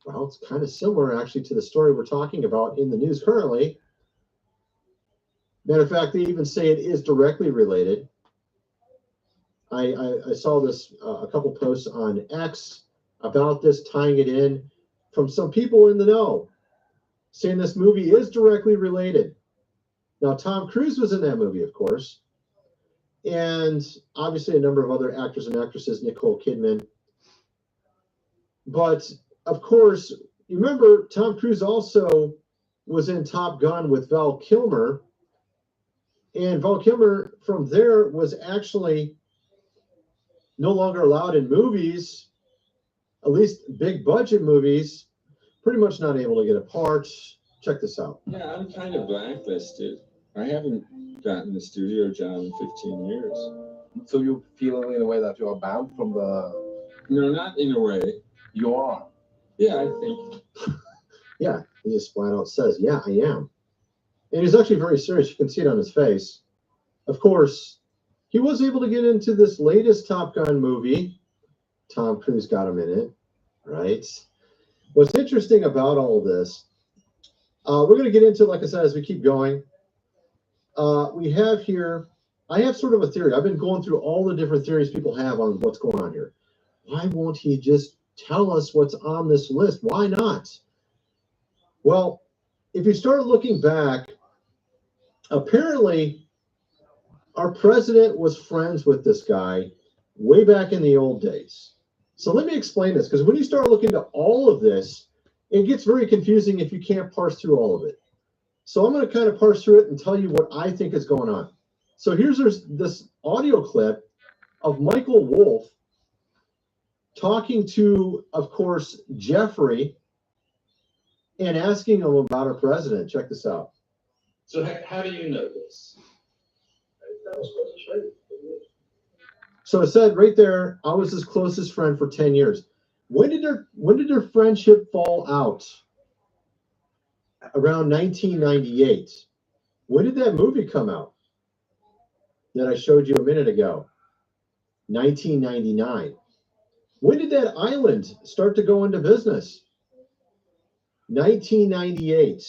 Well, it's kind of similar, actually, to the story we're talking about in the news currently. Matter of fact, they even say it is directly related. I saw this a couple posts on X about this, tying it in from some people in the know, saying this movie is directly related. Now, Tom Cruise was in that movie, of course, and obviously a number of other actors and actresses, Nicole Kidman. But, of course, you remember Tom Cruise also was in Top Gun with Val Kilmer, and Val Kilmer from there was actually no longer allowed in movies, at least big budget movies, pretty much not able to get a part. Check this out. Yeah, I'm kind of blacklisted. I haven't gotten a studio job in 15 years. So you feel in a way that you are banned from the... No, not in a way. You are? Yeah, I think. Yeah, he just flat out says, yeah, I am. And he's actually very serious. You can see it on his face. Of course, he was able to get into this latest Top Gun movie. Tom Cruise got him in it, right? What's interesting about all of this, we're going to get into, like I said, as we keep going. We have here, I have sort of a theory. I've been going through all the different theories people have on what's going on here. Why won't he just tell us what's on this list? Why not? Well, if you start looking back, apparently our president was friends with this guy way back in the old days. So let me explain this, because when you start looking at all of this, it gets very confusing if you can't parse through all of it. So I'm going to kind of parse through it and tell you what I think is going on. So here's this audio clip of Michael Wolff talking to, of course, Jeffrey and asking him about our president. Check this out. So how do you know this? So it said right there, I was his closest friend for 10 years. When did their friendship fall out? Around 1998. When did that movie come out that I showed you a minute ago? 1999. When did that island start to go into business? 1998.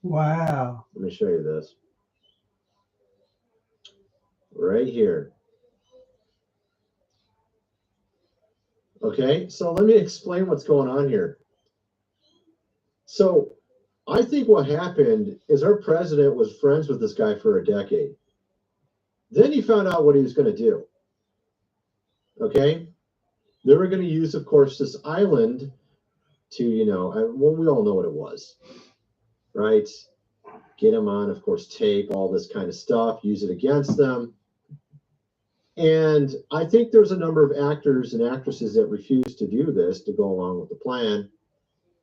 Wow. Let me show you this. Right here. Okay, so let me explain what's going on here. So I think what happened is our president was friends with this guy for a decade. Then he found out what he was going to do. Okay? They were going to use, of course, this island to, well, we all know what it was, right? Get him on, of course, tape, all this kind of stuff, use it against them. And I think there's a number of actors and actresses that refused to do this, to go along with the plan.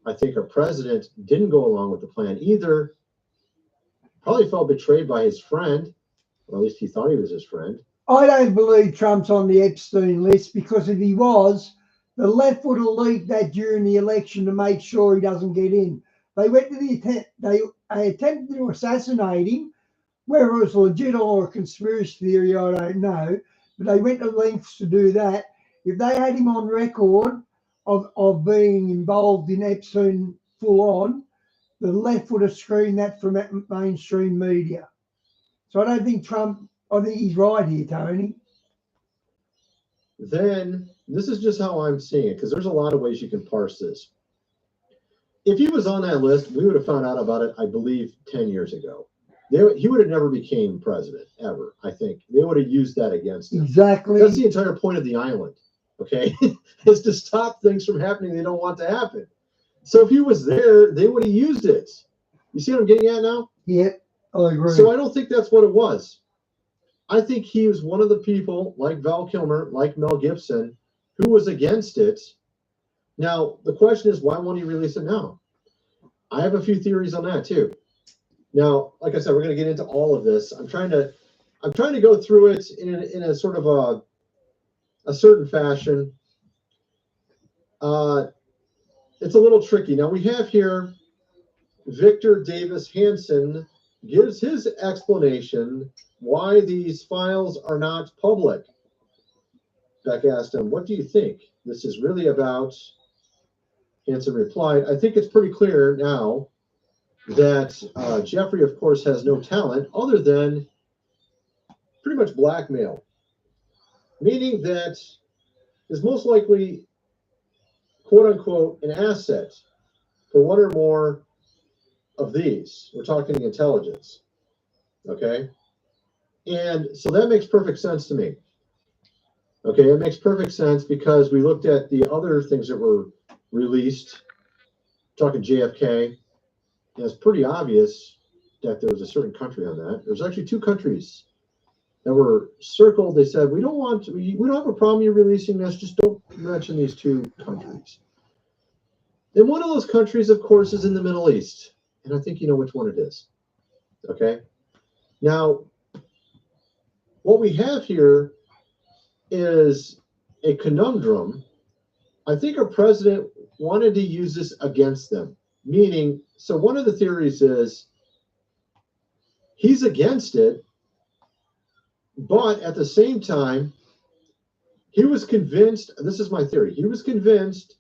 I think our president didn't go along with the plan either. Probably felt betrayed by his friend, or at least he thought he was his friend. I don't believe Trump's on the Epstein list, because if he was, the left would have leaked that during the election to make sure he doesn't get in. They went to the attempt. They attempted to assassinate him. Whether it was legit or a conspiracy theory, I don't know. But they went to lengths to do that. If they had him on record of being involved in Epstein full on, the left would have screened that from mainstream media. So I don't think Trump, I think he's right here, Tony. Then, this is just how I'm seeing it, because there's a lot of ways you can parse this. If he was on that list, we would have found out about it, I believe, 10 years ago. He would have never became president, ever, I think. They would have used that against him. Exactly. That's the entire point of the island, okay? Is to stop things from happening they don't want to happen. So if he was there, they would have used it. You see what I'm getting at now? Yeah, I agree. So I don't think that's what it was. I think he was one of the people, like Val Kilmer, like Mel Gibson, who was against it. Now, the question is, why won't he release it now? I have a few theories on that, too. Now, like I said, we're going to get into all of this. I'm trying to go through it in a sort of a certain fashion. It's a little tricky. Now, we have here Victor Davis Hansen gives his explanation why these files are not public. Beck asked him, what do you think this is really about? Hansen replied, I think it's pretty clear now that Jeffrey, of course, has no talent other than pretty much blackmail, meaning that is most likely, quote unquote, an asset for one or more of these. We're talking intelligence, okay? And so that makes perfect sense to me. Okay, it makes perfect sense because we looked at the other things that were released, talking JFK, and it's pretty obvious that there was a certain country on that. There's actually two countries that were circled. They said, we don't have a problem you releasing this, just don't mention these two countries. And one of those countries, of course, is in the Middle East. And I think you know which one it is. Okay? Now, what we have here is a conundrum. I think our president wanted to use this against them. Meaning, so one of the theories is he's against it, but at the same time, he was convinced, this is my theory, he was convinced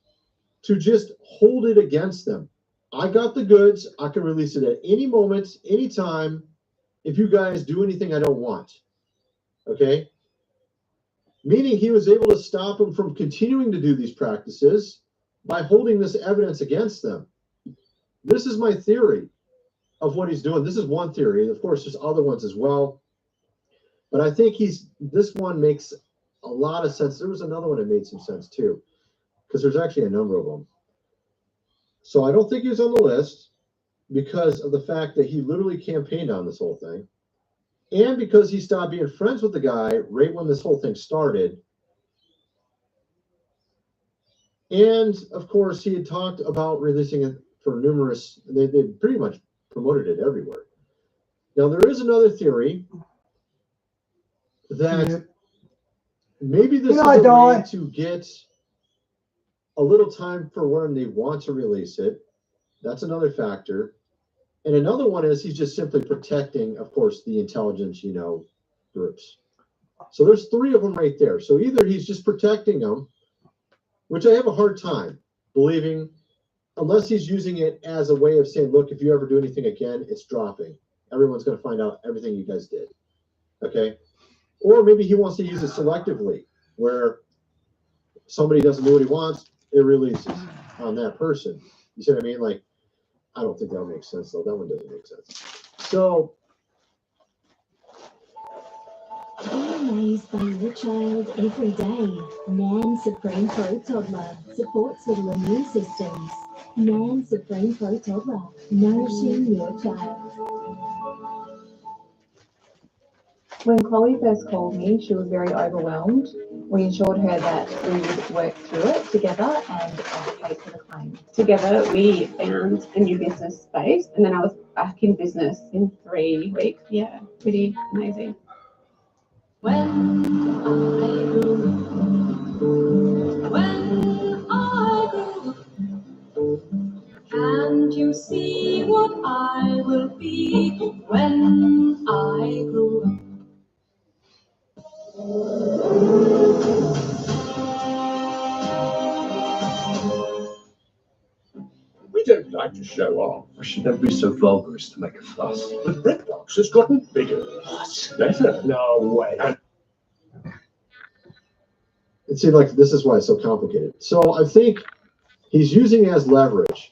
to just hold it against them. I got the goods. I can release it at any moment, anytime, if you guys do anything I don't want. Okay? Meaning he was able to stop them from continuing to do these practices by holding this evidence against them. This is my theory of what he's doing. This is one theory. Of course, there's other ones as well. But I think this one makes a lot of sense. There was another one that made some sense too, because there's actually a number of them. So I don't think he was on the list because of the fact that he literally campaigned on this whole thing. And because he stopped being friends with the guy right when this whole thing started. And of course, he had talked about releasing it for numerous, they pretty much promoted it everywhere. Now, there is another theory that maybe this is a way to get a little time for when they want to release it. That's another factor. And another one is he's just simply protecting, of course, the intelligence, groups. So there's three of them right there. So either he's just protecting them, which I have a hard time believing, unless he's using it as a way of saying, look, if you ever do anything again, it's dropping. Everyone's going to find out everything you guys did. Okay? Or maybe he wants to use it selectively, where somebody doesn't do what he wants, it releases on that person. You see what I mean? Like, I don't think that makes sense, though. That one doesn't make sense. So, Be amazed by your child every day. Nan Supreme Pro Toddler supports little immune systems. Nan Supreme Pro Toddler, nourishing your child. When Chloe first called me, she was very overwhelmed. We assured her that we would work through it together and pay for the claim. Together, we found a new business space, and then I was back in business in 3 weeks. Yeah, pretty amazing. When I grow up, can't you see what I will be when I grow up? We don't like to show off. Don't be so vulgar as to make a fuss. The bread box has gotten bigger. What's better? No way. It seems like this is why it's so complicated. So I think he's using it as leverage.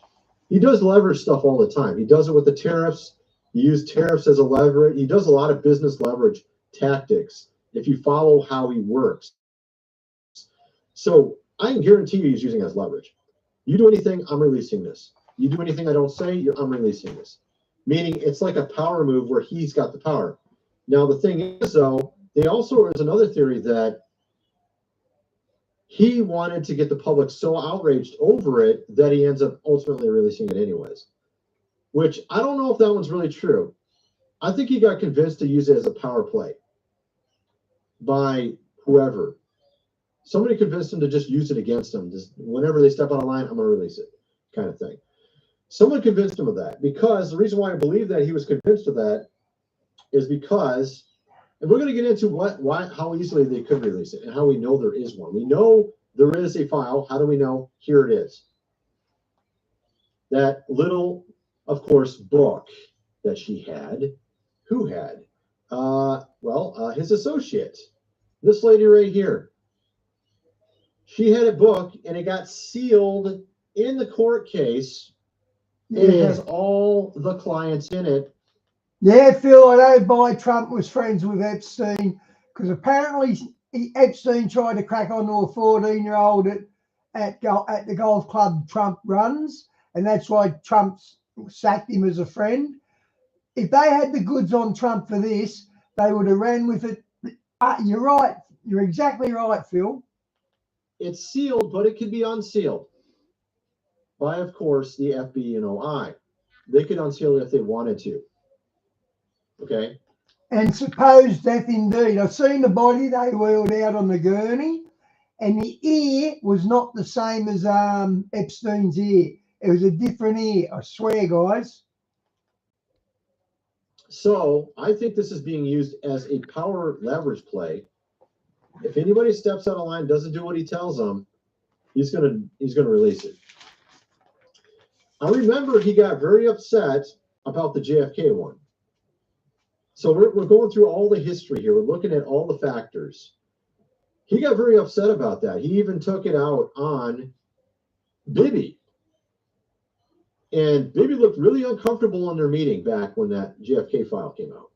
He does leverage stuff all the time. He does it with the tariffs. He used tariffs as a leverage. He does a lot of business leverage tactics if you follow how he works. So I can guarantee you he's using it as leverage. You do anything, I'm releasing this. You do anything I don't say, I'm releasing this. Meaning it's like a power move where he's got the power. Now the thing is though, they also is another theory that he wanted to get the public so outraged over it that he ends up ultimately releasing it anyways. Which I don't know if that one's really true. I think he got convinced to use it as a power play by whoever. Somebody convinced him to just use it against him. Just whenever they step out of line, I'm going to release it, kind of thing. Someone convinced him of that, because the reason why I believe that he was convinced of that is because, and we're going to get into how easily they could release it and how we know there is one. We know there is a file. How do we know? Here it is. That little, of course, book that she had. Who had? His associate. This lady right here. She had a book, and it got sealed in the court case. Yeah. It has all the clients in it. Yeah, Phil, I know why Trump was friends with Epstein, because apparently Epstein tried to crack onto a 14-year-old at the golf club Trump runs, and that's why Trump sacked him as a friend. If they had the goods on Trump for this, they would have ran with it. You're right. You're exactly right, Phil. It's sealed, but it can be unsealed by, of course, the FBI. They could unseal it if they wanted to. Okay. And supposed death indeed. I've seen the body they wheeled out on the gurney, and the ear was not the same as Epstein's ear. It was a different ear, I swear, guys. So I think this is being used as a power leverage play. If anybody steps out of line, doesn't do what he tells them, he's gonna release it. I remember he got very upset about the JFK one. So we're going through all the history here. We're looking at all the factors. He got very upset about that. He even took it out on Bibi. And Bibi looked really uncomfortable in their meeting back when that JFK file came out,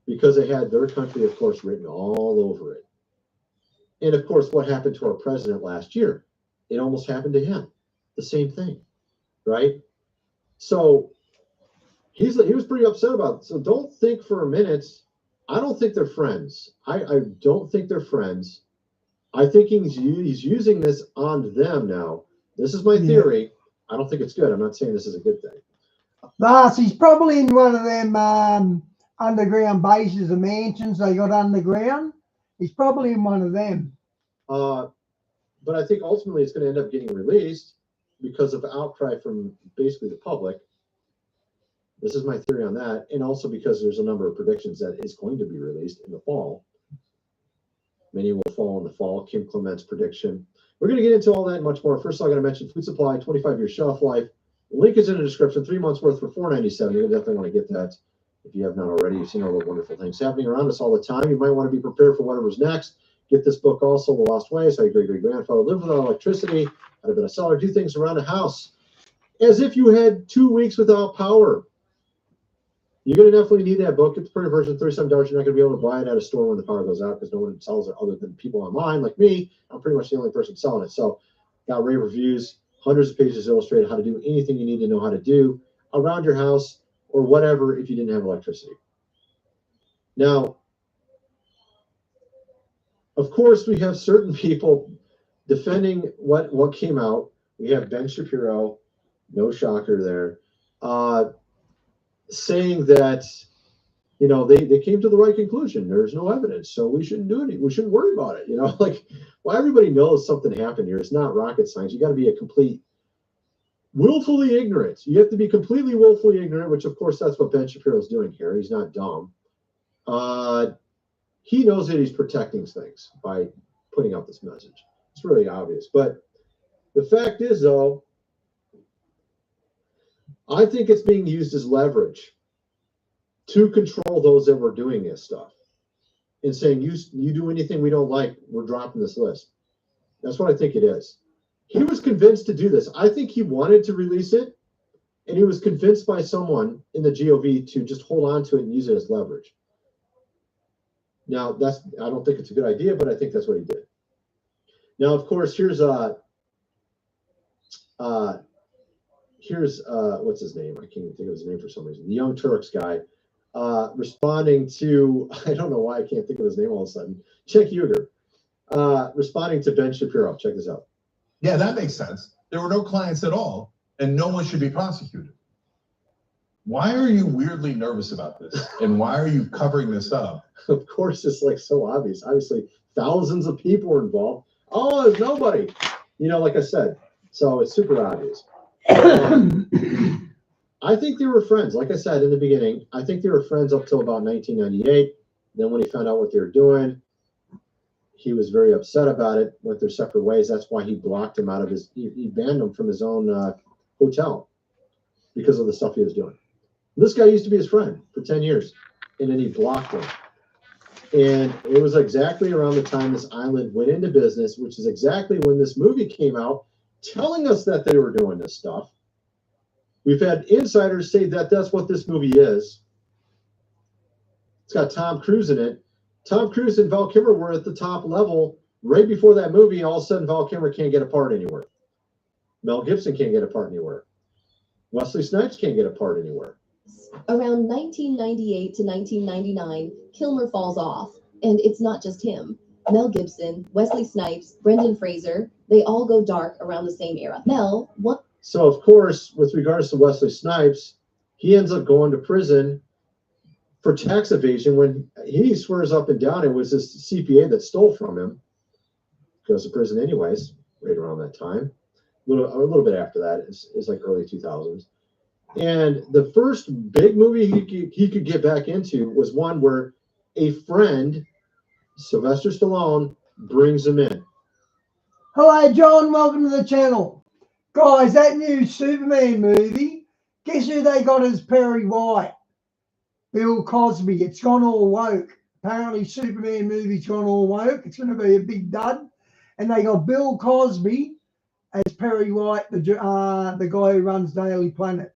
because they had their country, of course, written all over it. And of course, what happened to our president last year? It almost happened to him. The same thing, right? So he was pretty upset about it. So don't think for a minute. I don't think they're friends. I don't think they're friends. I think he's using this on them now. This is my theory. I don't think it's good. I'm not saying this is a good thing. Lars, he's probably in one of them underground bases or mansions they got underground. He's probably in one of them. But I think ultimately it's going to end up getting released because of outcry from basically the public. This is my theory on that. And also because there's a number of predictions that it's going to be released in the fall. Many will fall in the fall. Kim Clement's prediction. We're going to get into all that and much more. First, I'm going to mention food supply, 25-year shelf life. The link is in the description. 3 months worth for $4.97. You'll definitely want to get that if you have not already. You've seen all the wonderful things happening around us all the time. You might want to be prepared for whatever's next. Get this book also, The Lost Ways, How Your Great-Great-Grandfather Lived Without Electricity, How to Build a Cellar, Do Things Around the House as if you had 2 weeks without power. You're going to definitely need that book. It's the printed version, $37. You're not going to be able to buy it at a store when the power goes out because no one sells it other than people online like me. I'm pretty much the only person selling it. So got rave reviews, hundreds of pages illustrated how to do anything you need to know how to do around your house or whatever if you didn't have electricity. Now, of course, we have certain people defending what came out. We have Ben Shapiro, no shocker there. saying that, you know, they came to the right conclusion. There's no evidence, so we shouldn't do anything. We shouldn't worry about it. You know, like, well, everybody knows something happened here. It's not rocket science. You got to be a complete willfully ignorant. You have to be completely willfully ignorant, which of course that's what Ben Shapiro's doing here. He's not dumb. He knows that he's protecting things by putting out this message. It's really obvious. But the fact is, though, I think it's being used as leverage to control those that were doing this stuff and saying, you do anything we don't like, we're dropping this list. That's what I think it is. He was convinced to do this. I think he wanted to release it, and he was convinced by someone in the GOV to just hold on to it and use it as leverage. Now, I don't think it's a good idea, but I think that's what he did. Now, of course, here's what's his name? I can't even think of his name for some reason. The Young Turks guy responding to, I don't know why I can't think of his name all of a sudden. Cenk Uygur responding to Ben Shapiro. Check this out. Yeah, that makes sense. There were no clients at all, and no one should be prosecuted. Why are you weirdly nervous about this? And why are you covering this up? Of course, it's like so obvious. Obviously, thousands of people were involved. Oh, there's nobody. You know, like I said, so it's super obvious. I think they were friends. Like I said in the beginning, I think they were friends up till about 1998. Then when he found out what they were doing, he was very upset about it, went their separate ways. That's why he blocked him out of he banned him from his own hotel because of the stuff he was doing. This guy used to be his friend for 10 years, and then he blocked him. And it was exactly around the time this island went into business, which is exactly when this movie came out, telling us that they were doing this stuff. We've had insiders say that that's what this movie is. It's got Tom Cruise in it. Tom Cruise and Val Kilmer were at the top level right before that movie. All of a sudden, Val Kilmer can't get a part anywhere. Mel Gibson can't get a part anywhere. Wesley Snipes can't get a part anywhere. Around 1998 to 1999, Kilmer falls off, and it's not just him. Mel Gibson, Wesley Snipes, Brendan Fraser, they all go dark around the same era. So, of course, with regards to Wesley Snipes, he ends up going to prison for tax evasion when he swears up and down it was his CPA that stole from him. Goes to prison anyways, right around that time. A little bit after that, it's like early 2000s. And the first big movie he could get back into was one where a friend, Sylvester Stallone, brings him in. Hello, John. Welcome to the channel. Guys, that new Superman movie, guess who they got as Perry White? Bill Cosby. It's gone all woke. Apparently, Superman movie's gone all woke. It's going to be a big dud. And they got Bill Cosby as Perry White, the guy who runs Daily Planet.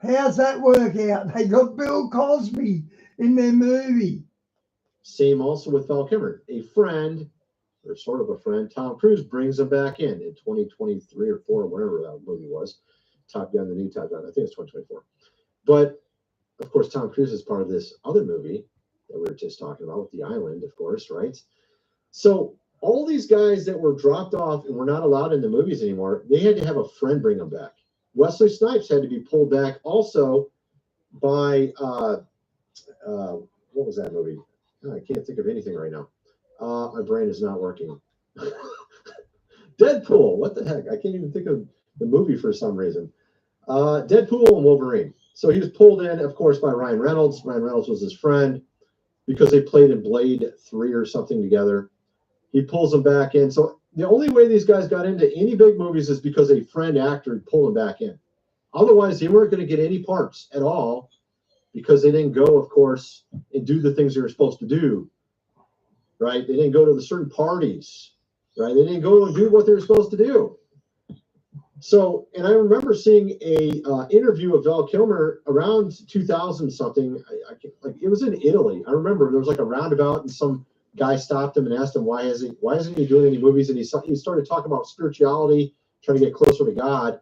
How's that work out? They got Bill Cosby in their movie. Same also with Val Kilmer. A friend, or sort of a friend, Tom Cruise brings him back in 2023 or 4 or whatever that movie was. Top Gun, the new Top Gun. I think it's 2024. But, of course, Tom Cruise is part of this other movie that we were just talking about with The Island, of course, right? So all these guys that were dropped off and were not allowed in the movies anymore, they had to have a friend bring them back. Wesley Snipes had to be pulled back also by, what was that movie? Oh, I can't think of anything right now. My brain is not working. Deadpool, what the heck? I can't even think of the movie for some reason. Deadpool and Wolverine. So he was pulled in, of course, by Ryan Reynolds. Ryan Reynolds was his friend because they played in Blade 3 or something together. He pulls them back in. So the only way these guys got into any big movies is because a friend actor pulled them back in. Otherwise, they weren't going to get any parts at all because they didn't go, of course, and do the things they were supposed to do, right? They didn't go to the certain parties, right? They didn't go and do what they were supposed to do. So, and I remember seeing a interview of Val Kilmer around 2000 something. Like it was in Italy. I remember there was like a roundabout, and some guy stopped him and asked him why isn't he doing any movies? And he started talking about spirituality, trying to get closer to God.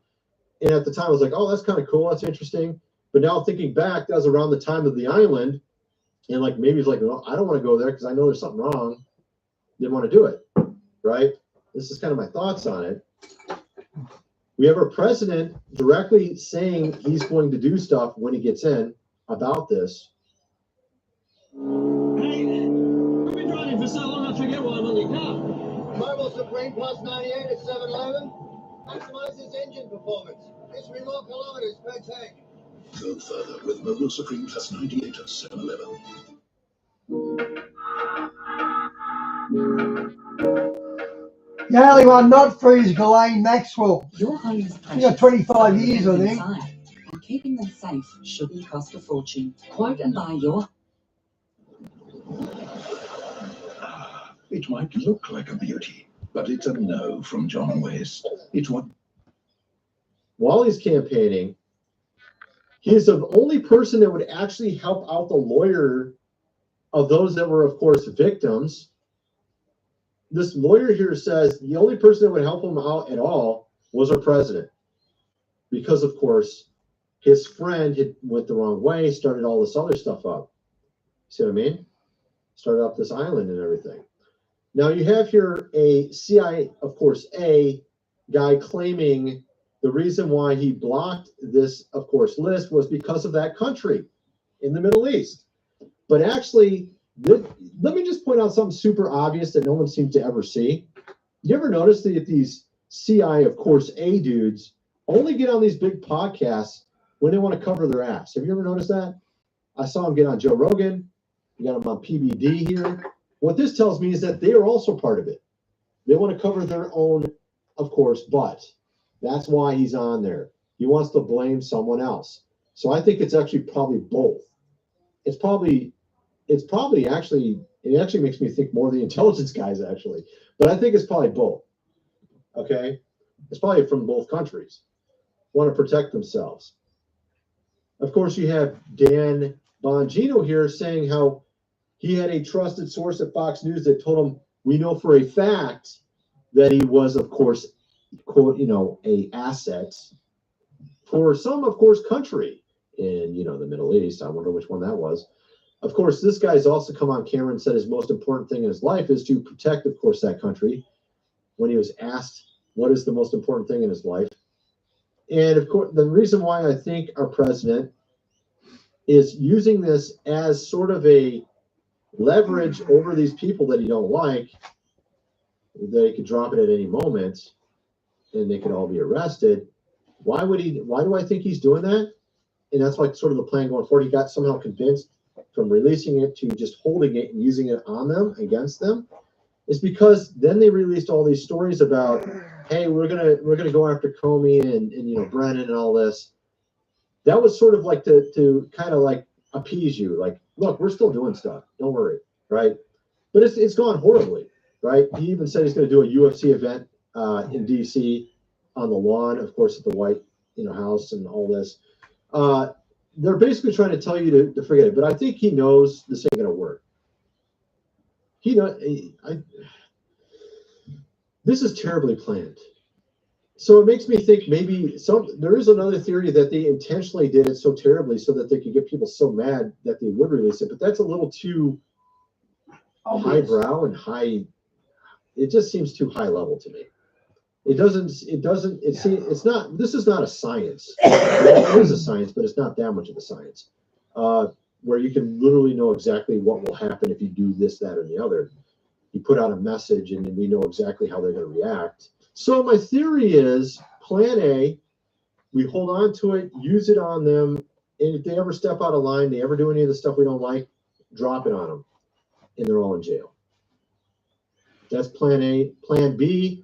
And at the time, I was like, oh, that's kind of cool. That's interesting. But now thinking back, that was around the time of The Island, and like maybe he's like, well, I don't want to go there because I know there's something wrong. Didn't want to do it, right? This is kind of my thoughts on it. We have our president directly saying he's going to do stuff when he gets in about this. I've been driving for so long I forget what I'm on your car. Mobile Supreme Plus 98 at 711 maximizes engine performance. It's more kilometers per tank. Go further with Mobile Supreme Plus 98 at 711. The only one not free is Ghislaine Maxwell. Your home is She precious. got 25 So years, I think. inside. And keeping them safe shouldn't cost a fortune. Quote and buy your... It might look like a beauty, but it's a no from John West. It's what... While he's campaigning, he is the only person that would actually help out the lawyer of those that were, of course, victims. This lawyer here says the only person that would help him out at all was our president. Because, of course, his friend had went the wrong way, started all this other stuff up. See what I mean? Started up this island and everything. Now you have here a CIA, of course, a guy claiming the reason why he blocked this, of course, list was because of that country in the Middle East. But actually, let me just point out something super obvious that no one seems to ever see. You ever notice that these CI, of course, A dudes only get on these big podcasts when they want to cover their ass? Have you ever noticed that? I saw him get on Joe Rogan. You got him on PBD here. What this tells me is that they are also part of it. They want to cover their own, of course, butt. That's why he's on there. He wants to blame someone else. So I think it's actually probably both. It's probably actually, it actually makes me think more of the intelligence guys, actually. But I think it's probably both. Okay? It's probably from both countries. Want to protect themselves. Of course, you have Dan Bongino here saying how he had a trusted source at Fox News that told him, we know for a fact that he was, of course, quote, a asset for some, of course, country in, the Middle East. I wonder which one that was. Of course, this guy's also come on camera and said his most important thing in his life is to protect, of course, that country. When he was asked what is the most important thing in his life. And of course, the reason why I think our president is using this as sort of a leverage over these people that he don't like, that he could drop it at any moment and they could all be arrested. Why do I think he's doing that? And that's like sort of the plan going forward. He got somehow convinced from releasing it to just holding it and using it on them, against them, is because then they released all these stories about, hey, we're gonna go after Comey and Brennan and all this. That was sort of like to kind of like appease you, like, look, we're still doing stuff, don't worry, right? But it's gone horribly, right? He even said he's going to do a UFC event in DC on the lawn, of course, at the White House and all this. They're basically trying to tell you to forget it, but I think he knows this ain't going to work. This is terribly planned. So it makes me think maybe there is another theory that they intentionally did it so terribly so that they could get people so mad that they would release it. But that's a little too highbrow and high. It just seems too high level to me. It's not, this is not a science. It is a science, but it's not that much of a science. Where you can literally know exactly what will happen if you do this, that, or the other. You put out a message and then we know exactly how they're going to react. So my theory is plan A, we hold on to it, use it on them, and if they ever step out of line, they ever do any of the stuff we don't like, drop it on them, and they're all in jail. That's plan A. Plan B,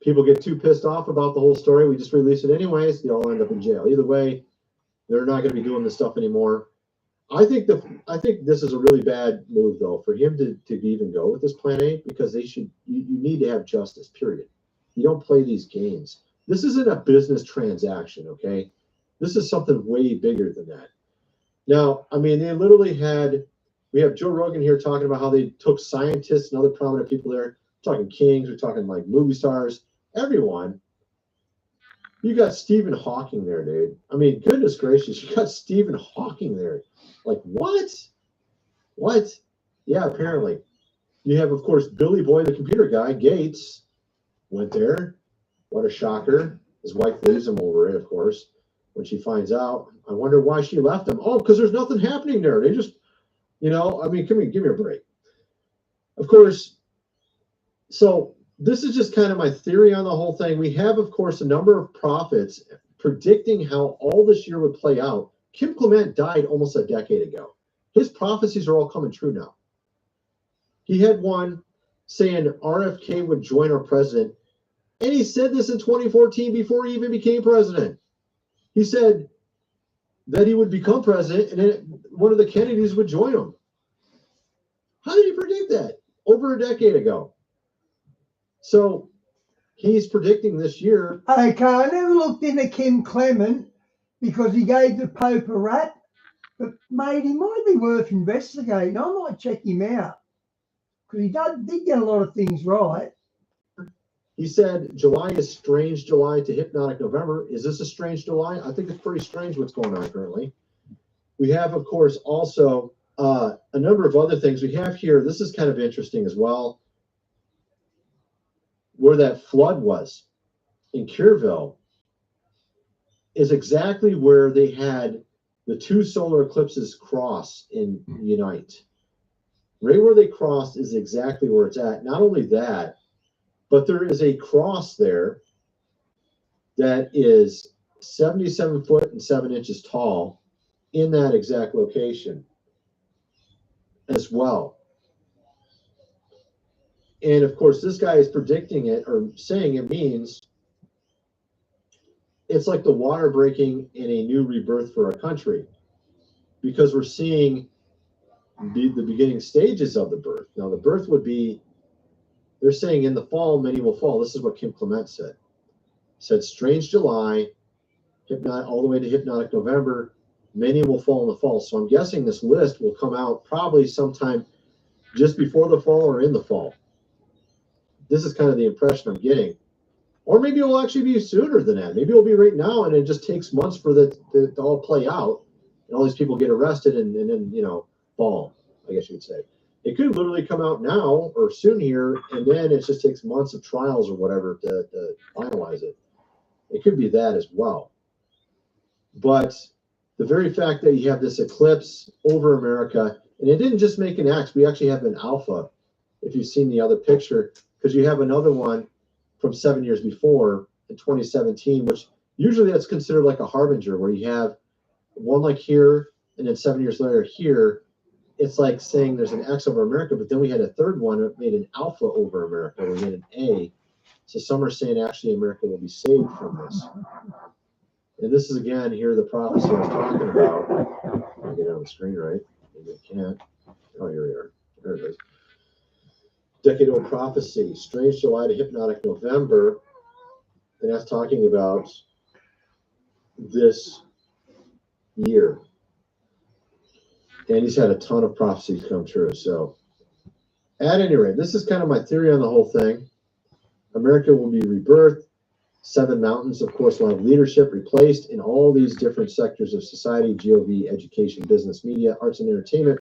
people get too pissed off about the whole story, we just release it anyways, they all end up in jail. Either way, they're not going to be doing this stuff anymore. I think this is a really bad move, though, for him to even go with this plan A, because you need to have justice, period. You don't play these games. This isn't a business transaction, okay? This is something way bigger than that. Now, I mean, they literally we have Joe Rogan here talking about how they took scientists and other prominent people there. We're talking kings, we're talking like movie stars, everyone. You got Stephen Hawking there, dude. I mean, goodness gracious, you got Stephen Hawking there. Like, what? What? Yeah, apparently. You have, of course, Billy Boy, the computer guy, Gates, went there. What a shocker. His wife leaves him over it, of course. When she finds out, I wonder why she left him. Oh, because there's nothing happening there. They just, I mean, give me a break. Of course, so this is just kind of my theory on the whole thing. We have, of course, a number of prophets predicting how all this year would play out. Kim Clement died almost a decade ago. His prophecies are all coming true now. He had one saying RFK would join our president, and he said this in 2014 before he even became president. He said that he would become president, and then one of the Kennedys would join him. How did he predict that? Over a decade ago. So he's predicting this year. Okay, I never looked into Kim Clement because he gave the Pope a rat, but mate, he might be worth investigating. I might check him out because he did get a lot of things right. He said July is strange July to hypnotic November. Is this a strange July? I think it's pretty strange what's going on currently. We have, of course, also a number of other things. We have here, this is kind of interesting as well, where that flood was in Kerrville is exactly where they had the two solar eclipses cross and unite. Right where they crossed is exactly where it's at. Not only that, but there is a cross there that is 77 foot and 7 inches tall in that exact location as well. And of course, this guy is predicting it or saying it means it's like the water breaking in a new rebirth for our country, because we're seeing the beginning stages of the birth. Now, the birth would be, they're saying in the fall, many will fall. This is what Kim Clement said. Said strange July, all the way to hypnotic November, many will fall in the fall. So I'm guessing this list will come out probably sometime just before the fall or in the fall. This is kind of the impression I'm getting. Or maybe it will actually be sooner than that. Maybe it'll be right now, and it just takes months for that to all play out, and all these people get arrested and then, fall, I guess you would say. It could literally come out now or soon here, and then it just takes months of trials or whatever to finalize it. It could be that as well. But the very fact that you have this eclipse over America, and it didn't just make an X, we actually have an alpha, if you've seen the other picture, because you have another one from 7 years before in 2017, which usually that's considered like a harbinger, where you have one like here, and then 7 years later here. It's like saying there's an X over America, but then we had a third one that made an alpha over America. We had an A. So some are saying actually America will be saved from this. And this is again here the prophecy I was talking about. I'll get it on the screen right. Maybe I can't. Oh, here we are. There it is. Decade-old prophecy, strange July to hypnotic November. And that's talking about this year. And he's had a ton of prophecies come true. So at any rate, this is kind of my theory on the whole thing. America will be rebirthed. 7 mountains, of course, will have leadership replaced in all these different sectors of society: GOV, education, business, media, arts and entertainment.